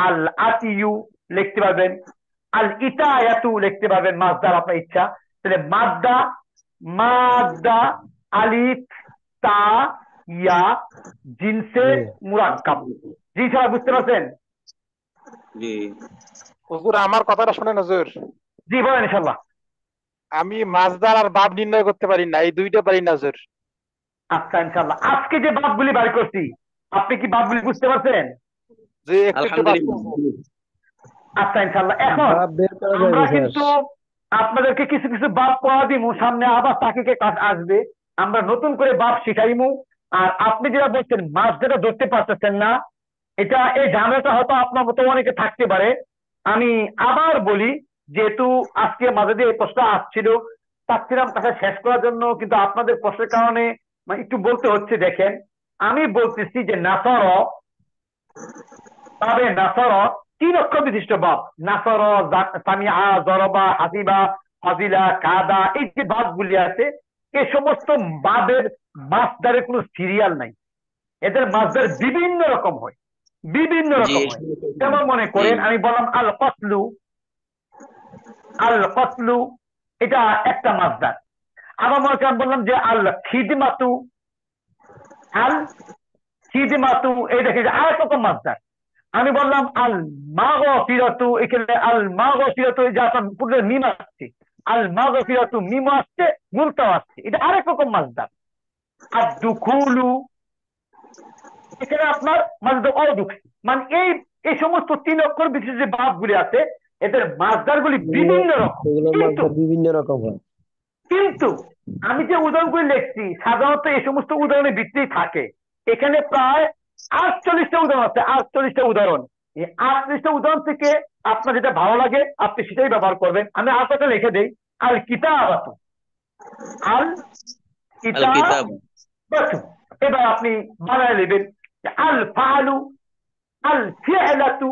আল আতিয়ু লিখতে পারবেন, আল ইতায়াতু লিখতে পারবেন, মাসদার আপনার ইচ্ছা। তাহলে মাদ্দা, মাদ্দা, আলিফ, তা, ইয়া, জিনসে মুরাক্কাব। জি স্যার, বুঝতে পারছেন? জি হুজুর আমার কথাটা শুনেন হুজুর। জি বলেন ইনশাআল্লাহ। আমি মাসদার আর বাব নির্ণয় করতে পারি না, এই দুইটা পারি না হুজুর। আচ্ছা ইনশাআল্লাহ, আজকে যে বাপগুলি বার করছি, আপনি কি বাপগুলি বুঝতে পারছেন? যে একটু একটু বাদ করবো। আচ্ছা ইনশাআল্লাহ। এখন বাপ বের করা যাবে আমরা স্যার। কিন্তু আপনাদেরকে কিছু কিছু বাপ পড়া দিমু, সামনে আবার তাকিকে কাজ আসবে, আমরা নতুন করে বাপ শিখাইমু। আর আপনি যেটা বলছেন মাছ যেটা ধরতে পারতেছেন না, এটা এই ঝামেলাটা হয়তো আপনার মতো অনেকে থাকতে পারে। আমি আবার বলি, যেহেতু আজকে মাঝে দিয়ে এই প্রশ্ন আসছিল, চাচ্ছিলাম কাছে শেষ করার জন্য, কিন্তু আপনাদের প্রশ্নের কারণে মানে একটু বলতে হচ্ছে। দেখেন, আমি বলতেছি যে নাসর, তবে নাসর 3 অক্ষর বিশিষ্ট বাপ। নাসর, সামিআ, জরবা, হাসিবা, ফাজিলা, কাদা, এই যে বাপগুলি আছে, এই সমস্ত বাপের মাসদারের কোনো সিরিয়াল নাই। এদের মাসদার বিভিন্ন রকম হয়, বিভিন্ন রকম হয়। যেমন মনে করেন আমি বললাম আল কতলু, আল কতলু এটা একটা মাসদার। আবার মনে করেন বললাম যে আল খিদমাতু, আল খিদমাতু, এই দেখে আরেক রকম মাসদার। আমি বললাম আল মাগফিরাতু, এখানে আল মাগফিরাতু, এই যে আপনার পুরো মিম আসছে, আল মাগফিরাতু মিম আসছে, মুলতাও আসছে, এটা আরেক রকম মাসদার। আর দুখুলু, এখানে আপনার মাসদার অদুখি, মানে এই এই সমস্ত 3 অক্ষর বিশিষ্ট যে বাপগুলি আছে, এদের মাসদার গুলি বিভিন্ন রকম। এগুলোর কিন্তু মাসদার বিভিন্ন রকম হয়। কিন্তু আমি যে উদাহরণগুলি লিখছি, সাধারণত এই সমস্ত উদাহরণের ভিত্তিই থাকে। এখানে প্রায় 48টা উদাহরণ আছে, 48টা উদাহরণ। এই 48টা উদাহরণ থেকে আপনার যেটা ভালো লাগে আপনি সেটাই ব্যবহার করবেন। আমি আরেকটা লিখে দেই, আল কিতাবাতু, আল কিতাবাতু। এবার আপনি বানায় নেবেন আল ফালু, আল ফিআলাতু,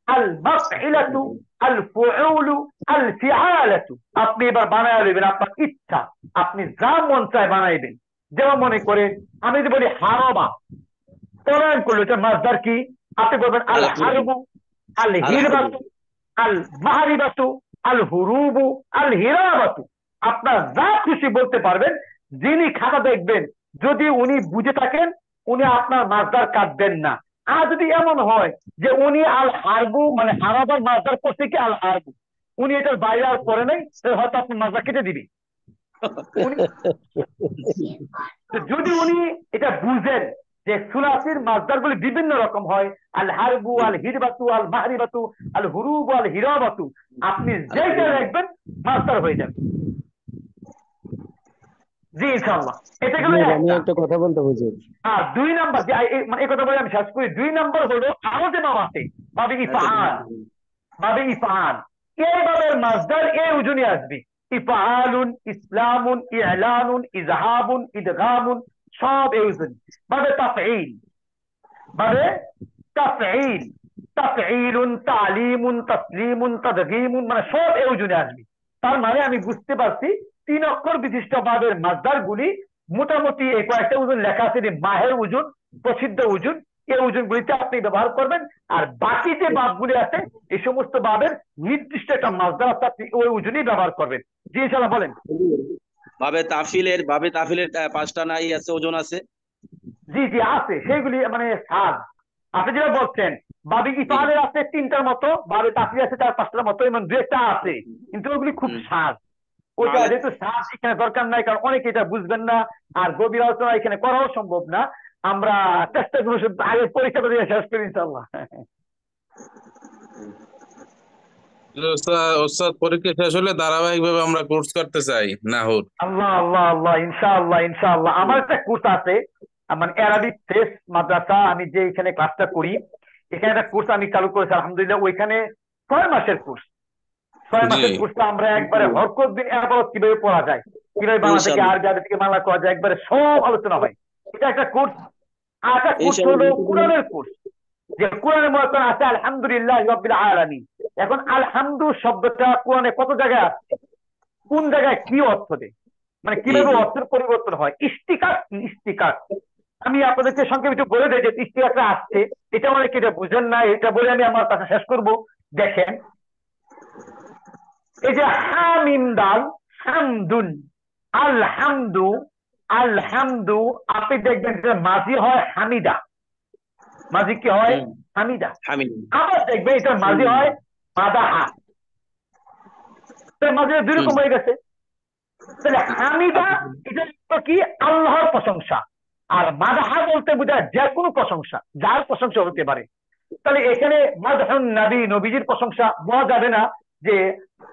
আল মাফইলাতু, আল ফুউলু, আল ফিআলাতু। আপনি এবার বানায় নেবেন আপনার ইচ্ছা, আপনি যা মন চায় বানাইবেন। যেমন মনে করেন আমি যদি বলি হারবা, পলায়ন করলো, এটা মাসদার কি? আপনি বলবেন আল হারবু, আল হিরবাতু, আল মাহারিবাতু, আল হুরুবু, আল হিরাবাতু। আপনার যা খুশি বলতে পারবেন। যিনি খাতা দেখবেন, যদি উনি বুঝে থাকেন, উনি আপনার মাসদার কাটবেন না। আর যদি এমন হয় যে উনি আল হারবু মানে হারাবার মাসদার করছে কি আল হারবু, উনি এটার বাইরে আর করে নাই, তাহলে হয়তো আপনি মাসদার কেটে দিবি। যদি উনি এটা বুঝেন যে সুলাসির মাসদার গুলি বিভিন্ন রকম হয়, আল হারবু, আল হিরবাতু, আল মাহরিবাতু, আল হুরুবু, আল হিরাবাতু, আপনি যেটা দেখবেন মাসদার হয়ে যাবে। জি ইনশাআল্লাহ। এটা গেল আমি একটা কথা বলতে হুজুর। আর 2 নাম্বার যে এই কথা বলে আমি শেষ করি। 2 নাম্বার হলো আরো যে বাব আছে, বাবে ইফআল, বাবে ইফআল। এই বাবের মাসদার এই ওজনে আসবে। ইফআলুন, ইসলামুন, ইলানুন, ইজহাবুন, ইদগামুন, সব এই ওজনে। বাবে তাফঈল, বাবে তাফঈল, তাফঈলুন, তালিমুন, তাসলিমুন, তাদগীমুন, মানে সব এই ওজনে আসবে। তার মানে আমি বুঝতে পারছি 3 অক্ষর বিশিষ্ট বাবের মাসদার গুলি মোটামুটি এই কয়েকটা ওজন লেখা আছে। মাহের ওজন, প্রসিদ্ধ ওজন, এই ওজন গুলিতে আপনি ব্যবহার করবেন। আর বাকি যে বাবগুলি আছে, এই সমস্ত বাবের নির্দিষ্ট একটা মাসদার আছে, আপনি ওই ওজনই ব্যবহার করবেন। জি ইনশাআল্লাহ, বলেন। বাবে তাফিলের 5টা নাই আছে, ওজন আছে। জি জি আছে, সেইগুলি মানে সাজ। আপনি যেটা বলছেন বাবে ইফআলের আছে 3টার মতো, বাবে তাফিল আছে 4-5টার মতো, এমন 2-একটা আছে, কিন্তু ওগুলি খুব সাজ। ওইটা যেহেতু সাজ এখানে দরকার নাই, কারণ অনেকে এটা বুঝবেন না, আর গভীর আলোচনা এখানে করাও সম্ভব না। আমরা চেষ্টা করব আগে পরীক্ষাটা দিয়ে শেষ করি ইনশাআল্লাহ। ওস্তাদ ওস্তাদ পরীক্ষা শেষ হলে ধারাবাহিক ভাবে আমরা কোর্স করতে চাই নাহুর। আল্লাহ আল্লাহ আল্লাহ, ইনশাআল্লাহ ইনশাআল্লাহ। আমার একটা কোর্স আছে, মানে অ্যারাবিক টেস্ট মাদ্রাসা, আমি যে এখানে ক্লাসটা করি, এখানে একটা কোর্স আমি চালু করেছি আলহামদুলিল্লাহ। ওইখানে 6 মাসের কোর্স, 6 মাসের জি কোর্সটা আমরা একবারে হরকত দিন এবারত কিভাবে পড়া যায়, কিভাবে বাংলা থেকে ইনশাআল্লাহ আরবি, আরবি থেকে বাংলা করা যায়, একবারে সব আলোচনা হয়। এটা একটা কোর্স। আর একটা কোর্স হলো ইনশাআল্লাহ কোরআনের কোর্স, যে কোরআনের মধ্যে আছে আলহামদুলিল্লাহ রাব্বিল আলামিন। এখন আলহামদু শব্দটা কোরআনে কত জায়গায় আছে, কোন জায়গায় কি অর্থ দেয়, মানে জি কিভাবে জি অর্থের পরিবর্তন হয়, ইস্তিকার কি ইস্তিকার। আমি আপনাদেরকে সংক্ষেপে একটু বলে দেই যে ইস্তিকারটা আসছে, এটা অনেকে এটা বুঝেন না, এটা বলে আমি আমার কথা শেষ করব। দেখেন, এই যে হামিম দাল, হামদুন, আলহামদু, আলহামদু, আপনি দেখবেন যে মাঝি হয় হামিদা, মাঝি কি হয়? হুম হামিদা। হামিদ আবার দেখবেন এটার মাঝি হুম হয় মাদাহা। তার মাঝে দুই হুম রকম হয়ে গেছে। তাহলে হামিদা এটা তো কি আল্লাহর প্রশংসা, আর মাদাহা বলতে বোঝায় যে কোনো প্রশংসা, যার প্রশংসা হতে পারে। তাহলে এখানে মাদহুন নবী, নবীজির প্রশংসা বলা যাবে না, যে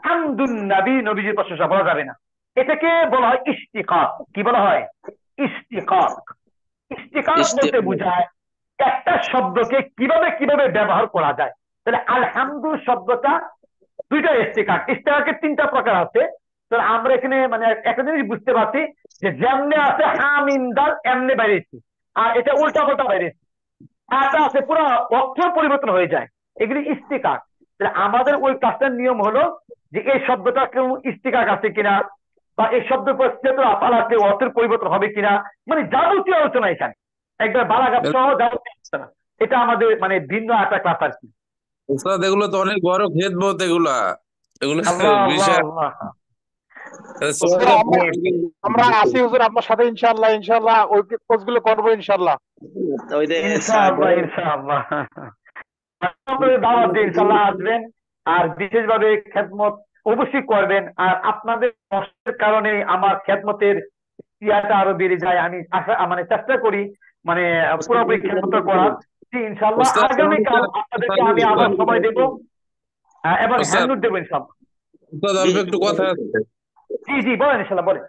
হামদুন নবী, নবীজির প্রশংসা বলা যাবে না। এটাকে বলা হয় ইস্তিকাক। কি বলা হয়? ইস্তিকাক। ইস্তিকাক বলতে ইস্তেগফার বোঝায় একটা শব্দকে কিভাবে কিভাবে ব্যবহার করা যায়। তাহলে আলহামদু শব্দটা দুইটা ইস্তিকাক, ইস্তিকাকের 3টা প্রকার আছে। তো আমরা এখানে মানে একটা জিনিস বুঝতে পারছি যে যেমনে আছে হামিম দাল এমনি বাইরেছি, আর এটা উল্টা পাল্টা বাইরেছি, আটা আছে পুরো অক্ষর পরিবর্তন হয়ে যায়, এগুলি ইস্তিকাক। তাহলে আমাদের ওই ক্লাসটার নিয়ম হলো যে এই শব্দটা কেউ ইস্তিকাক আছে কিনা, বা এই শব্দ পালাতে অর্থের পরিবর্তন হবে কিনা, মানে যাবতীয় আলোচনা এখানে একবার বালাঘাট সহ যাবতীয় আলোচনা। এটা আমাদের মানে ভিন্ন একটা ক্লাস আর কি। ওস্তাদ এগুলো তো অনেক বড় খেদমত, এগুলো এগুলো আল্লাহ আল্লাহ বিশাল আল্লাহ। হুজুর, আমরা আছি হুজুর আপনার সাথে, ইনশাআল্লাহ ইনশাআল্লাহ ওই কোর্সগুলো করবো ইনশাআল্লাহ। ওই যে ইনশাআল্লাহ ইনশাআল্লাহ আপনাদের দাওয়াত দিয়ে ইনশাআল্লাহ আসবেন, আর বিশেষভাবে খেদমত অবশ্যই করবেন। আর আপনাদের কষ্টের কারণে আমার খেদমতের ইয়াটা আরো বেড়ে যায়। আমি আশা মানে চেষ্টা করি মানে পুরোপুরি খেদমত করার। জি ইনশাআল্লাহ ওস্তাদ আগামীকাল আপনাদেরকে আমি আবার সময় দেবো এবং ওস্তাদ হ্যান্ড দেবো ইনশাআল্লাহ। ওস্তাদ অল্প একটু কথা আছে। জি জি বলেন ইনশাআল্লাহ বলেন।